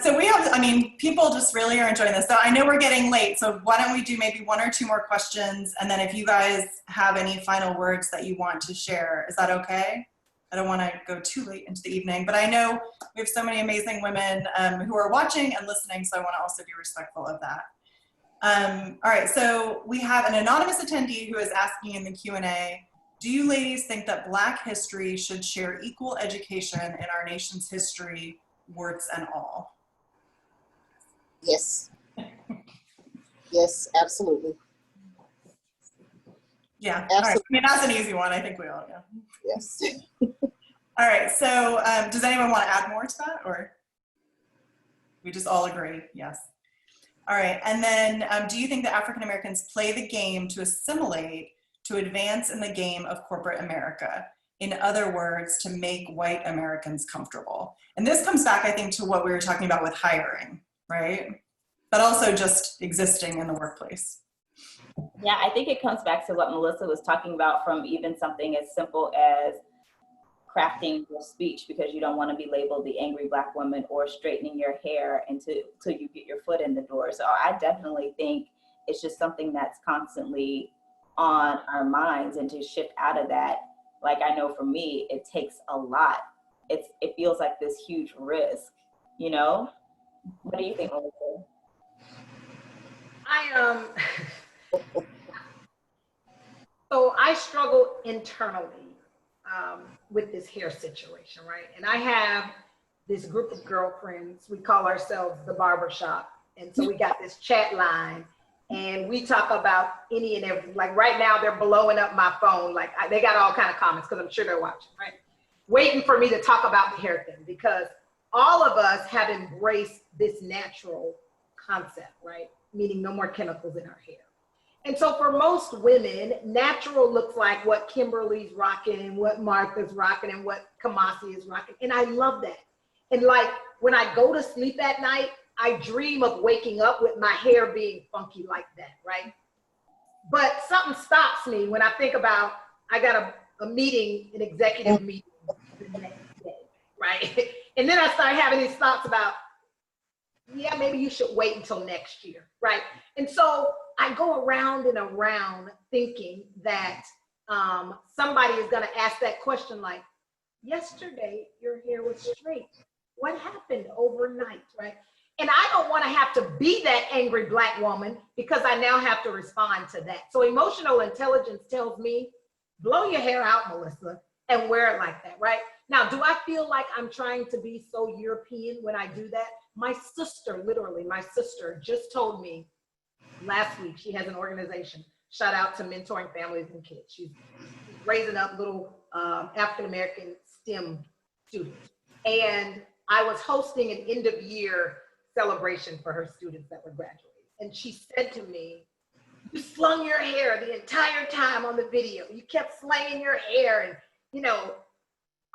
So we have, people just really are enjoying this. So I know we're getting late, so why don't we do maybe one or two more questions, and then if you guys have any final words that you want to share, is that okay? I don't want to go too late into the evening, but I know we have so many amazing women who are watching and listening, so I want to also be respectful of that. All right, so we have an anonymous attendee who is asking in the Q&A, do you ladies think that Black history should share equal education in our nation's history, warts and all? Yes. Yes, absolutely. Yeah, absolutely. All right. That's an easy one. I think we all know. Yes. All right, so does anyone want to add more to that, or we just all agree? Yes. All right, and then do you think that African Americans play the game to assimilate, to advance in the game of corporate America? In other words, to make white Americans comfortable. And this comes back, I think, to what we were talking about with hiring, right? But also just existing in the workplace. Yeah, I think it comes back to what Melissa was talking about, from even something as simple as crafting your speech because you don't want to be labeled the angry Black woman, or straightening your hair until you get your foot in the door. So I definitely think it's just something that's constantly on our minds, and to shift out of that, like I know for me, it takes a lot. It feels like this huge risk, What do you think, Melissa? So I struggle internally with this hair situation, right? And I have this group of girlfriends. We call ourselves the barbershop. And so we got this chat line, and we talk about any and every, like right now they're blowing up my phone. Like they got all kind of comments because I'm sure they're watching, right? Waiting for me to talk about the hair thing, because all of us have embraced this natural concept, right? Meaning no more chemicals in our hair. And so for most women, natural looks like what Kimberly's rocking and what Martha's rocking and what Kamasi is rocking. And I love that. And like when I go to sleep at night, I dream of waking up with my hair being funky like that, right? But something stops me when I think about, I got a meeting, an executive meeting the next day, right? And then I start having these thoughts about, yeah, maybe you should wait until next year, right? And so I go around and around thinking that somebody is gonna ask that question like, yesterday your hair was straight. What happened overnight, right? And I don't wanna have to be that angry Black woman because I now have to respond to that. So emotional intelligence tells me, blow your hair out, Melissa, and wear it like that, right? Now, do I feel like I'm trying to be so European when I do that? My sister, literally, my sister just told me last week, she has an organization, shout out to Mentoring Families and Kids. She's raising up little African-American STEM students. And I was hosting an end of year celebration for her students that were graduating. And she said to me, you slung your hair the entire time on the video. You kept slaying your hair and, you know,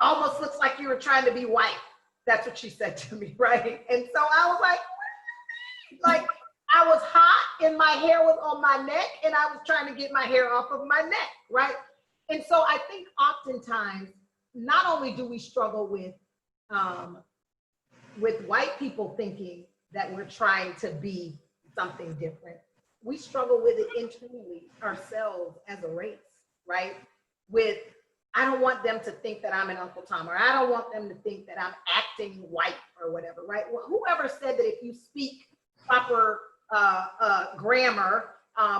almost looks like you were trying to be white. That's what she said to me, right? And so I was like I was hot and my hair was on my neck and I was trying to get my hair off of my neck, right? And so I think oftentimes, not only do we struggle with white people thinking that we're trying to be something different, we struggle with it internally ourselves as a race, right? With, I don't want them to think that I'm an Uncle Tom, or I don't want them to think that I'm acting white or whatever, right? Well, whoever said that if you speak proper grammar,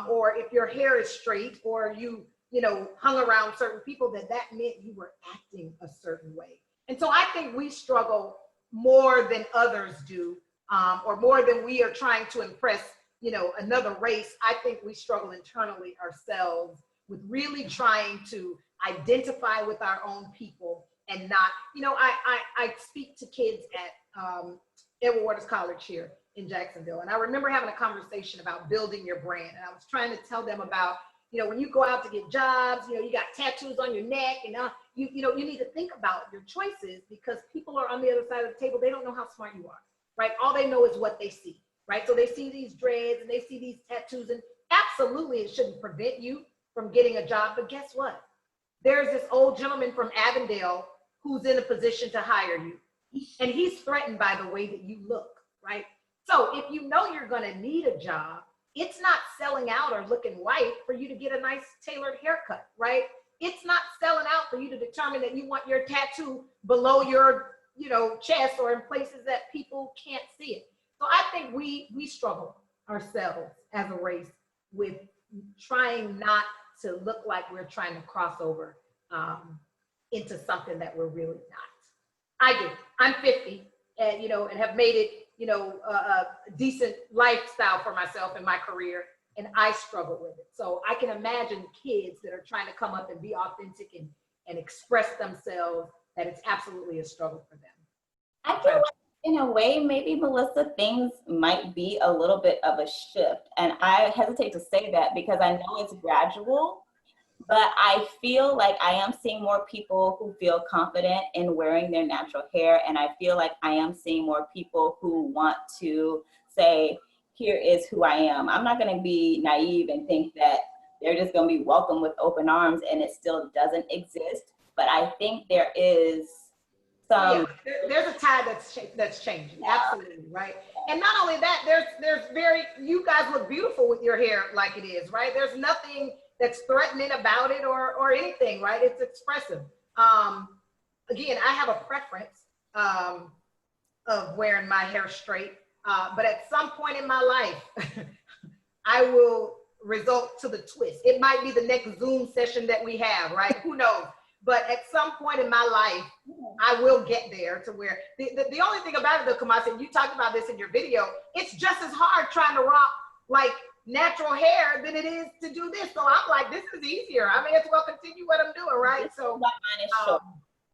or if your hair is straight, or you know, hung around certain people, that meant you were acting a certain way. And so I think we struggle more than others do, or more than we are trying to impress, you know, another race. I think we struggle internally ourselves with really trying to identify with our own people and not, you know, I speak to kids at Edward Waters College here in Jacksonville. And I remember having a conversation about building your brand. And I was trying to tell them about, you know, when you go out to get jobs, you know, you got tattoos on your neck, and you know, you need to think about your choices, because people are on the other side of the table. They don't know how smart you are, right? All they know is what they see, right? So they see these dreads and they see these tattoos, and absolutely it shouldn't prevent you from getting a job. But guess what? There's this old gentleman from Avondale who's in a position to hire you, and he's threatened by the way that you look, right? So if you know you're gonna need a job, it's not selling out or looking white for you to get a nice tailored haircut, right? It's not selling out for you to determine that you want your tattoo below your, you know, chest or in places that people can't see it. So I think we struggle ourselves as a race with trying not to look like we're trying to cross over into something that we're really not. I do. I'm 50 and, you know, and have made it, you know, a decent lifestyle for myself in my career, and I struggle with it. So I can imagine kids that are trying to come up and be authentic and express themselves, that it's absolutely a struggle for them. I feel like in a way, maybe, Melissa, things might be a little bit of a shift. And I hesitate to say that because I know it's gradual, but I feel like I am seeing more people who feel confident in wearing their natural hair. And I feel like I am seeing more people who want to say, here is who I am. I'm not going to be naive and think that they're just going to be welcomed with open arms, and it still doesn't exist. But I think there is some. Yeah, there's a tide that's changing. Absolutely, right? And not only that, there's you guys look beautiful with your hair like it is, right? There's nothing that's threatening about it or anything, right? It's expressive. Again, I have a preference of wearing my hair straight, but at some point in my life, I will resort to the twist. It might be the next Zoom session that we have, right? Who knows? but at some point in my life, I will get there to where the only thing about it though, Kamasi, and you talked about this in your video, it's just as hard trying to rock like natural hair than it is to do this. So I'm like, this is easier. I may as well continue what I'm doing, right? So Mine is short.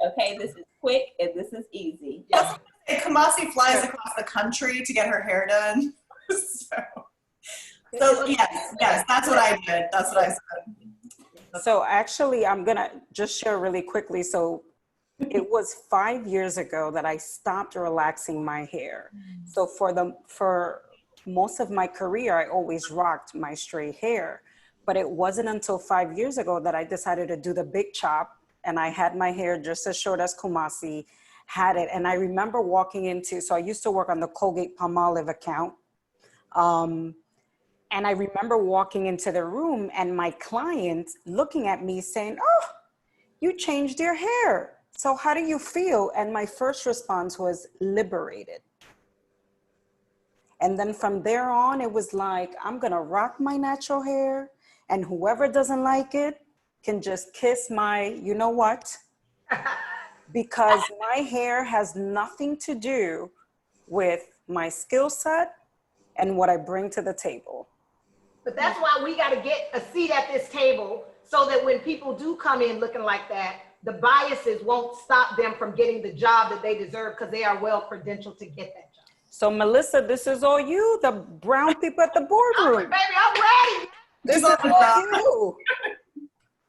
Okay, this is quick and this is easy. Yes. Kamasi flies across the country to get her hair done. So yes, that's what I did. That's what I said. So actually, I'm gonna just share really quickly. So it was 5 years ago that I stopped relaxing my hair. So for most of my career, I always rocked my straight hair. But it wasn't until 5 years ago that I decided to do the big chop, and I had my hair just as short as Kumasi had it. And I remember walking into, so I used to work on the Colgate Palmolive account. And I remember walking into the room and my client looking at me saying, "Oh, you changed your hair. So how do you feel?" And my first response was liberated. And then from there on, it was like, I'm gonna rock my natural hair, and whoever doesn't like it can just kiss my, you know what? Because my hair has nothing to do with my skill set and what I bring to the table. but that's why we got to get a seat at this table so that when people do come in looking like that, the biases won't stop them from getting the job that they deserve because they are well credentialed to get that job. So Melissa, this is all you, the brown people at the boardroom. Baby, I'm ready. This is all you.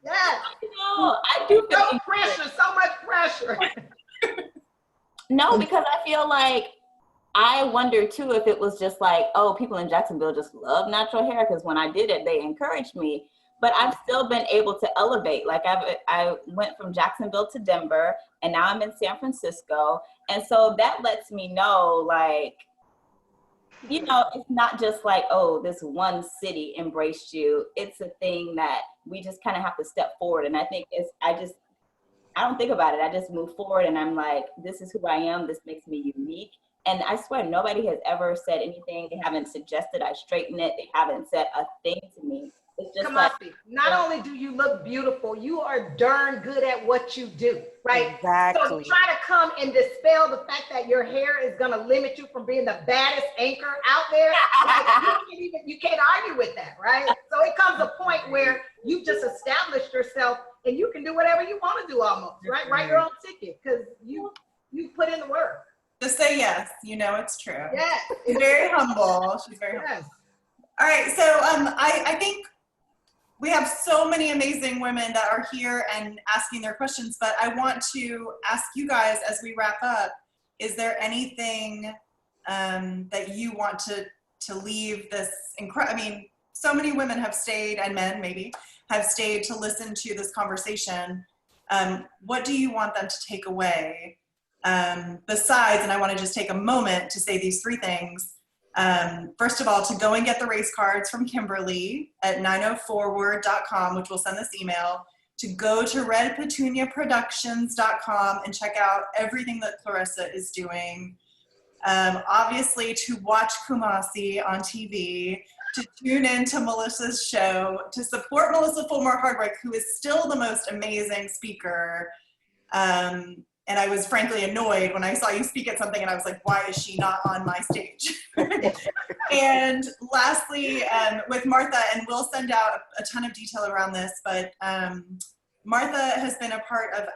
Yes. No, I do feel So pressure, so much pressure. no, because I feel like I wonder too if it was just like, oh, people in Jacksonville just love natural hair, because when I did it, they encouraged me. But I've still been able to elevate. Like I went from Jacksonville to Denver, and now I'm in San Francisco. And so that lets me know, like, you know, it's not just like, oh, this one city embraced you. It's a thing that we just kind of have to step forward. And I think I don't think about it. I just move forward and I'm like, this is who I am. This makes me unique. And I swear, nobody has ever said anything. They haven't suggested I straighten it. They haven't said a thing to me. It's just Kamasi, not only do you look beautiful, you are darn good at what you do, right? Exactly. So to try to come and dispel the fact that your hair is going to limit you from being the baddest anchor out there, like, you can't argue with that, right? So it comes a point where you've just established yourself and you can do whatever you want to do almost, right? Write your own ticket because you put in the work. Just say yes. You know it's true. Yes. She's very humble. She's very humble. Yes. All right. So I think we have so many amazing women that are here and asking their questions, but I want to ask you guys as we wrap up, is there anything that you want to leave this I mean, so many women have stayed, and men maybe, have stayed to listen to this conversation. What do you want them to take away? Besides, and I want to just take a moment to say these three things. First of all, to go and get the race cards from Kimberly at 904word.com, which will send this email, to go to redpetuniaproductions.com and check out everything that Clarissa is doing. Obviously, to watch Kumasi on TV, to tune in to Melissa's show, to support Melissa Fulmore Hardwick, who is still the most amazing speaker. And I was frankly annoyed when I saw you speak at something and I was like, why is she not on my stage? And lastly, with Martha, and we'll send out a ton of detail around this, but Martha has been a part of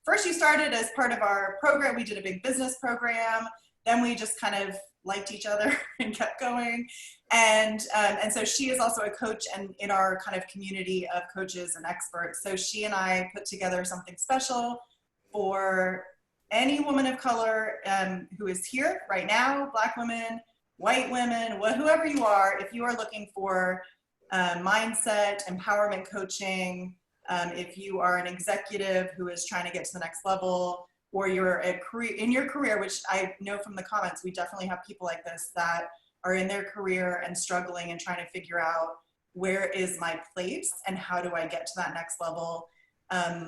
first you started as part of our program. We did a big business program. Then we just kind of liked each other and kept going. And so she is also a coach and in our kind of community of coaches and experts. So she and I put together something special for any woman of color who is here right now, Black women, white women, whoever you are, if you are looking for mindset, empowerment coaching, if you are an executive who is trying to get to the next level, or you're in your career, which I know from the comments, we definitely have people like this that are in their career and struggling and trying to figure out where is my place and how do I get to that next level.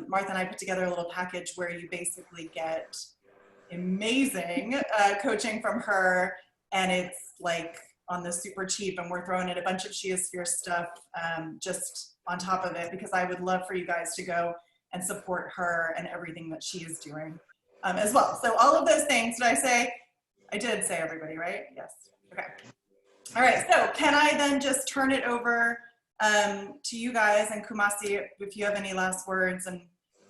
Martha and I put together a little package where you basically get amazing coaching from her, and it's like on the super cheap, and we're throwing in a bunch of She is Fierce stuff just on top of it, because I would love for you guys to go and support her and everything that she is doing as well. So all of those things, did I say? I did say everybody, right? Yes. Okay. All right, so can I then just turn it over to you guys, and Kumasi, if you have any last words, and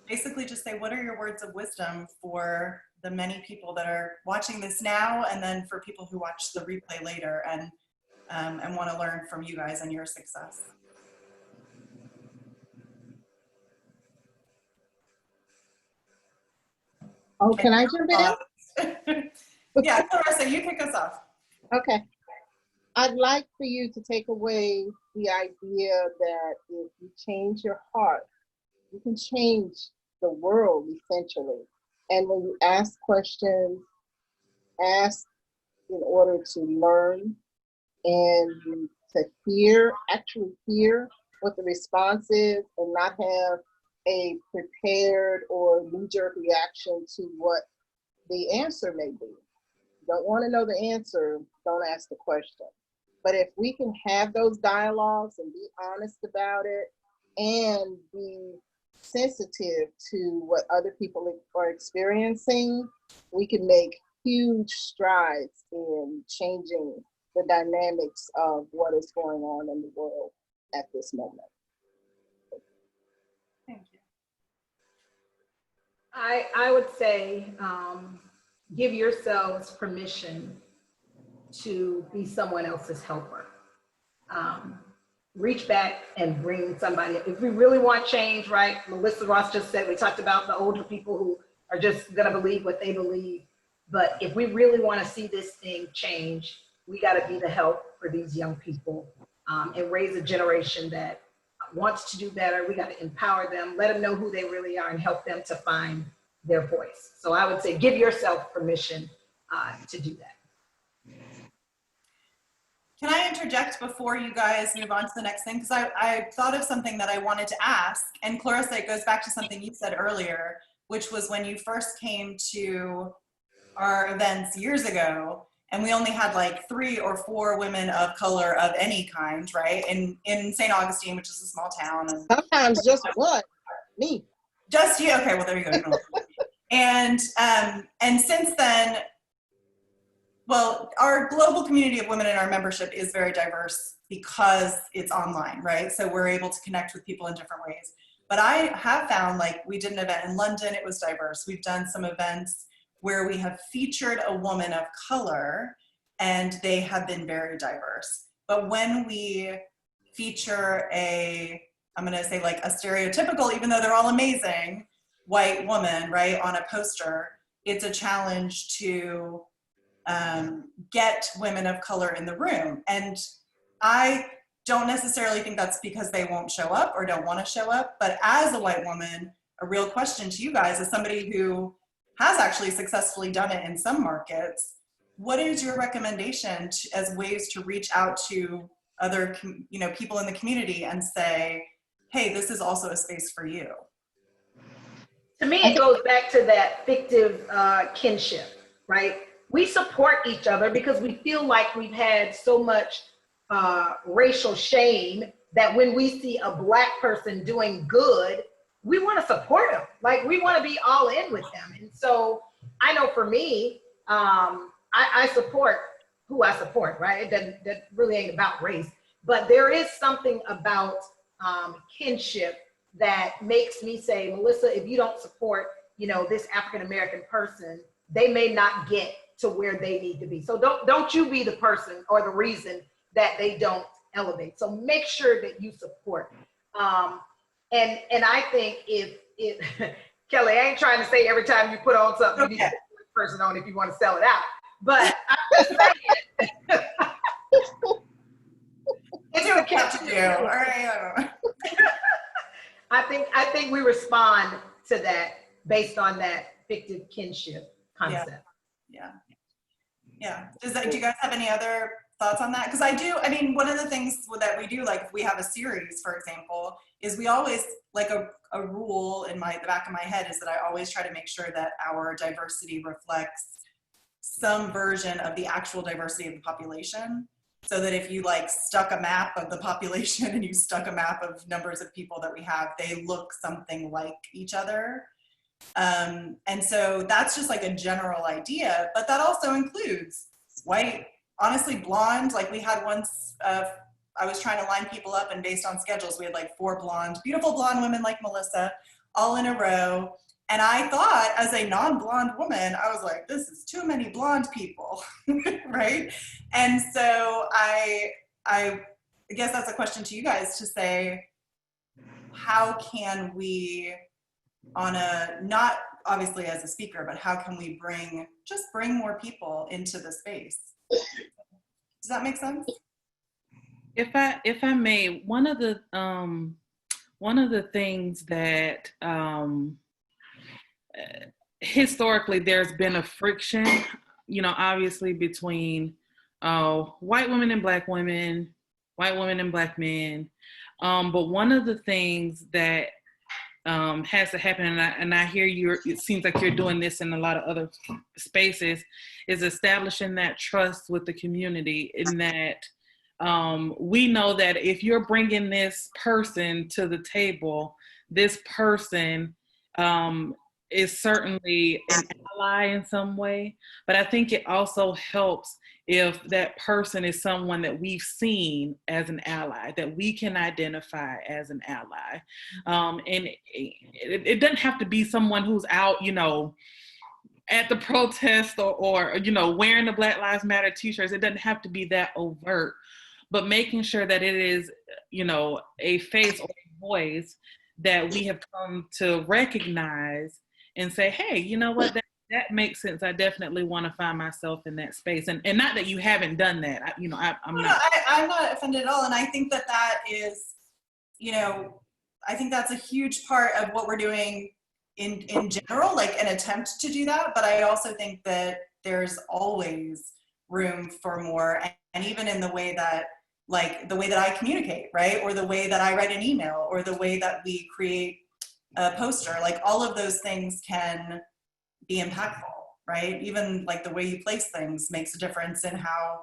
basically just say, what are your words of wisdom for the many people that are watching this now, and then for people who watch the replay later and want to learn from you guys and your success? Oh, can I jump in? Yeah, Clarissa, you kick us off. Okay. I'd like for you to take away the idea that if you change your heart, you can change the world essentially. And when you ask questions, ask in order to learn and to actually hear what the response is, and not have a prepared or knee-jerk reaction to what the answer may be. Don't want to know the answer, don't ask the question. But if we can have those dialogues and be honest about it and be sensitive to what other people are experiencing, we can make huge strides in changing the dynamics of what is going on in the world at this moment. Thank you. I would say give yourselves permission to be someone else's helper. Reach back and bring somebody. If we really want change, right? Melissa Ross just said, we talked about the older people who are just gonna believe what they believe. But if we really wanna see this thing change, we gotta be the help for these young people and raise a generation that wants to do better. We gotta empower them, let them know who they really are, and help them to find their voice. So I would say give yourself permission to do that. Can I interject before you guys move on to the next thing? Because I thought of something that I wanted to ask. And Clarissa, it goes back to something you said earlier, which was when you first came to our events years ago, and we only had like 3 or 4 women of color of any kind, right? In St. Augustine, which is a small town. And Sometimes just one, me. just you, okay, well, there you go. And since then, well, our global community of women in our membership is very diverse because it's online, right? So we're able to connect with people in different ways. But I have found, like, we did an event in London, it was diverse. We've done some events where we have featured a woman of color and they have been very diverse. But when we feature I'm gonna say like a stereotypical, even though they're all amazing, white woman, right, on a poster, it's a challenge to get women of color in the room. And I don't necessarily think that's because they won't show up or don't want to show up, but as a white woman, a real question to you guys, as somebody who has actually successfully done it in some markets, what is your recommendation as ways to reach out to other people in the community and say, hey, this is also a space for you? To me, it goes back to that fictive kinship, right? We support each other because we feel like we've had so much racial shame that when we see a Black person doing good, we want to support them. Like, we want to be all in with them. And so I know for me, I support who I support, right? That really ain't about race. But there is something about kinship that makes me say, Melissa, if you don't support, this African-American person, they may not get to where they need to be. So don't you be the person or the reason that they don't elevate. So make sure that you support. And I think if Kelly, I ain't trying to say every time you put on something, you need to put this person on if you want to sell it out. But I'm just saying. It's your catch you. All right. I think we respond to that based on that fictive kinship concept. Yeah. Do you guys have any other thoughts on that? Because one of the things that we do, like if we have a series, for example, is we always, like a rule in the back of my head is that I always try to make sure that our diversity reflects some version of the actual diversity of the population. so that if you like stuck a map of the population and you stuck a map of numbers of people that we have, they look something like each other. And so that's just like a general idea, but that also includes white, honestly blonde. Like we had once, I was trying to line people up, and based on schedules, we had like 4 blonde, beautiful blonde women like Melissa, all in a row. And I thought, as a non-blonde woman, I was like, this is too many blonde people, right? And so I guess that's a question to you guys to say, how can we, on a, not obviously as a speaker, but how can we bring more people into the space? Does that make sense? If I may, one of the things that historically there's been a friction, obviously between white women and black women, white women and black men. But one of the things that has to happen, and I hear it seems like you're doing this in a lot of other spaces, is establishing that trust with the community, in that we know that if you're bringing this person to the table, this person is certainly an ally in some way. But I think it also helps if that person is someone that we've seen as an ally, that we can identify as an ally. And it doesn't have to be someone who's out, at the protest or wearing the Black Lives Matter t-shirts. It doesn't have to be that overt, but making sure that it is, a face or a voice that we have come to recognize and say, hey, you know what, that makes sense. I definitely want to find myself in that space. And not that you haven't done that. I'm not. I'm not offended at all. And I think that is, I think that's a huge part of what we're doing in general, like an attempt to do that. But I also think that there's always room for more. And even in the way that I communicate, right? Or the way that I write an email, or the way that we create a poster, like all of those things can be impactful, right? Even like the way you place things makes a difference in how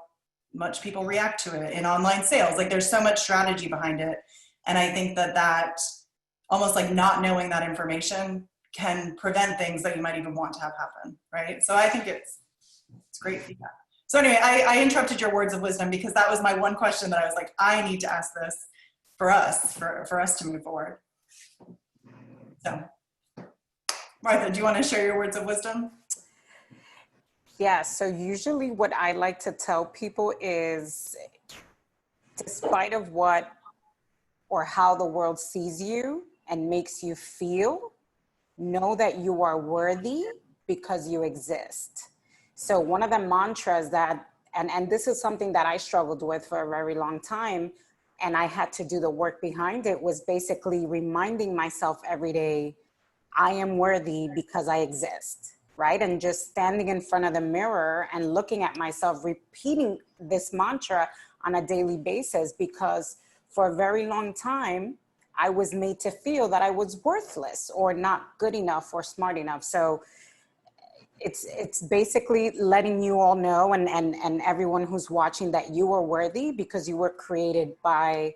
much people react to it in online sales. Like there's so much strategy behind it. And I think that almost like not knowing that information can prevent things that you might even want to have happen, right? So I think it's great feedback. So anyway, I interrupted your words of wisdom because that was my one question that I was like, I need to ask this for us to move forward. So, Martha, do you want to share your words of wisdom? Yeah, so usually what I like to tell people is, despite of what or how the world sees you and makes you feel, know that you are worthy because you exist. So one of the mantras that, and this is something that I struggled with for a very long time, and I had to do the work behind it, was basically reminding myself every day, I am worthy because I exist, right? And just standing in front of the mirror and looking at myself, repeating this mantra on a daily basis, because for a very long time, I was made to feel that I was worthless or not good enough or smart enough. So it's basically letting you all know and everyone who's watching that you are worthy because you were created by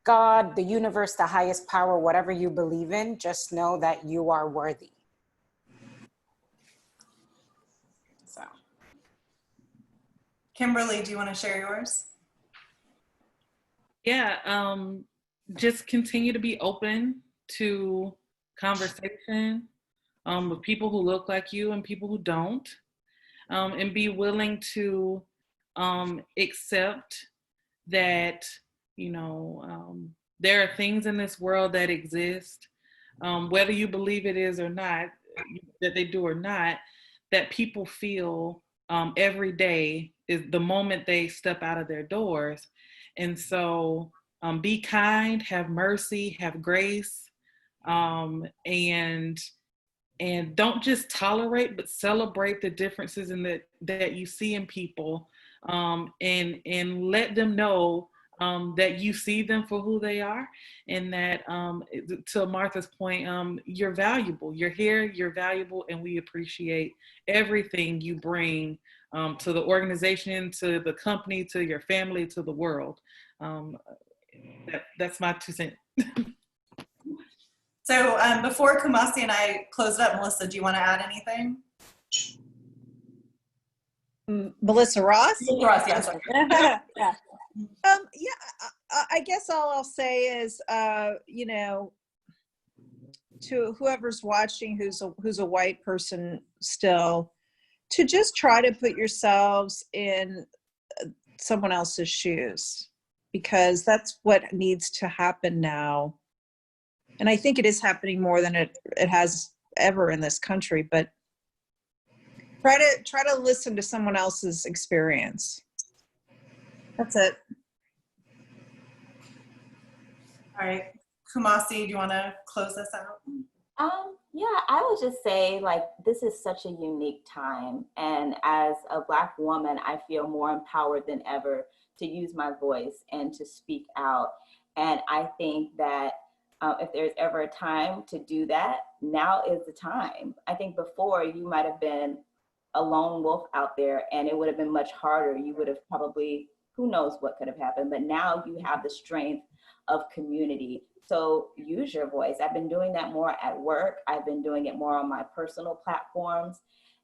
God, the universe, the highest power, whatever you believe in. Just know that you are worthy. So, Kimberly, do you want to share yours? Yeah, just continue to be open to conversation with people who look like you and people who don't, and be willing to accept that, there are things in this world that exist, whether you believe it is or not, that they do or not, that people feel every day is the moment they step out of their doors. And so be kind, have mercy, have grace, and don't just tolerate, but celebrate the differences in that you see in people, and let them know that you see them for who they are, and that, to Martha's point, you're valuable. You're here, you're valuable, and we appreciate everything you bring to the organization, to the company, to your family, to the world. That's my 2 cents. So before Kumasi and I close it up, Melissa, do you want to add anything? Melissa Ross? Ross, yeah, sorry. Yeah, I guess all I'll say is, you know, to whoever's watching who's a white person still, to just try to put yourselves in someone else's shoes, because that's what needs to happen now. And I think it is happening more than it has ever in this country, but try to listen to someone else's experience. That's it. All right. Kumasi, do you want to close this out? Yeah, I would just say, like, this is such a unique time. And as a Black woman, I feel more empowered than ever to use my voice and to speak out. And I think that if there's ever a time to do that, now is the time. I think before you might have been a lone wolf out there and it would have been much harder. You would have probably, who knows what could have happened, but now you have the strength of community. So use your voice. I've been doing that more at work. I've been doing it more on my personal platforms.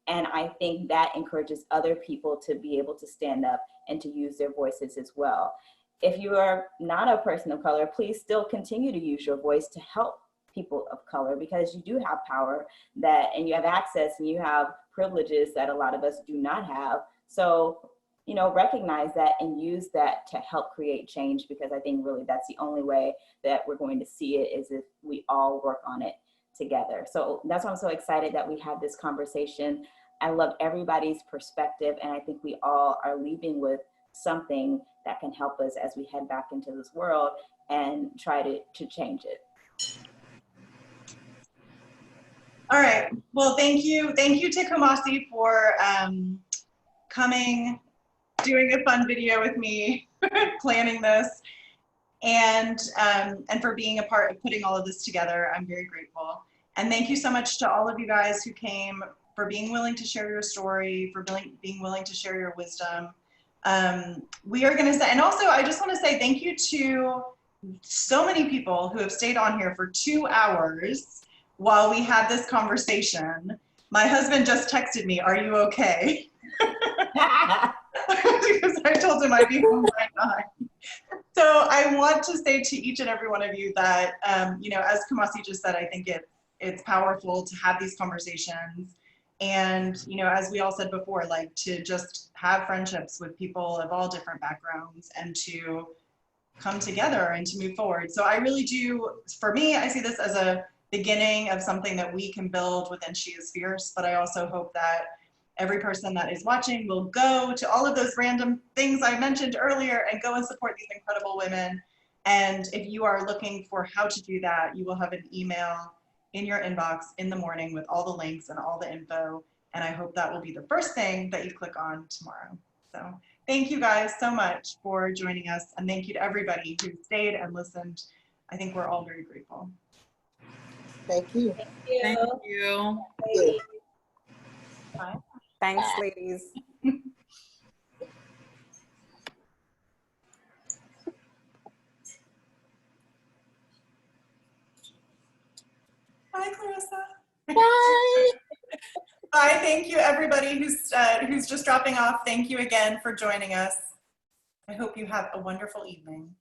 And I think that encourages other people to be able to stand up and to use their voices as well. If you are not a person of color, please still continue to use your voice to help people of color, because you do have power and you have access and you have privileges that a lot of us do not have. So, you know, recognize that and use that to help create change, because I think really that's the only way that we're going to see it, is if we all work on it together. So that's why I'm so excited that we have this conversation. I love everybody's perspective, and I think we all are leaving with something that can help us as we head back into this world and try to change it. All right. Well, thank you. Thank you to Kumasi for coming, doing a fun video with me, planning this, and for being a part of putting all of this together. I'm very grateful. And thank you so much to all of you guys who came, for being willing to share your story, for being willing to share your wisdom. We are going to say, and also I just want to say thank you to so many people who have stayed on here for 2 hours while we had this conversation. My husband just texted me, "Are you okay?" Because I told him I'd be home by 9. So I want to say to each and every one of you that, you know, as Kumasi just said, I think it's powerful to have these conversations. And, you know, as we all said before, like, to just have friendships with people of all different backgrounds and to come together and to move forward. So I really do, for me, I see this as a beginning of something that we can build within She Is Fierce. But I also hope that every person that is watching will go to all of those random things I mentioned earlier and go and support these incredible women. And if you are looking for how to do that, you will have an email in your inbox in the morning with all the links and all the info. And I hope that will be the first thing that you click on tomorrow. So thank you guys so much for joining us. And thank you to everybody who stayed and listened. I think we're all very grateful. Thank you. Thank you. Bye. Thanks, ladies. Bye, Clarissa. Bye. Bye. Thank you, everybody who's just dropping off. Thank you again for joining us. I hope you have a wonderful evening.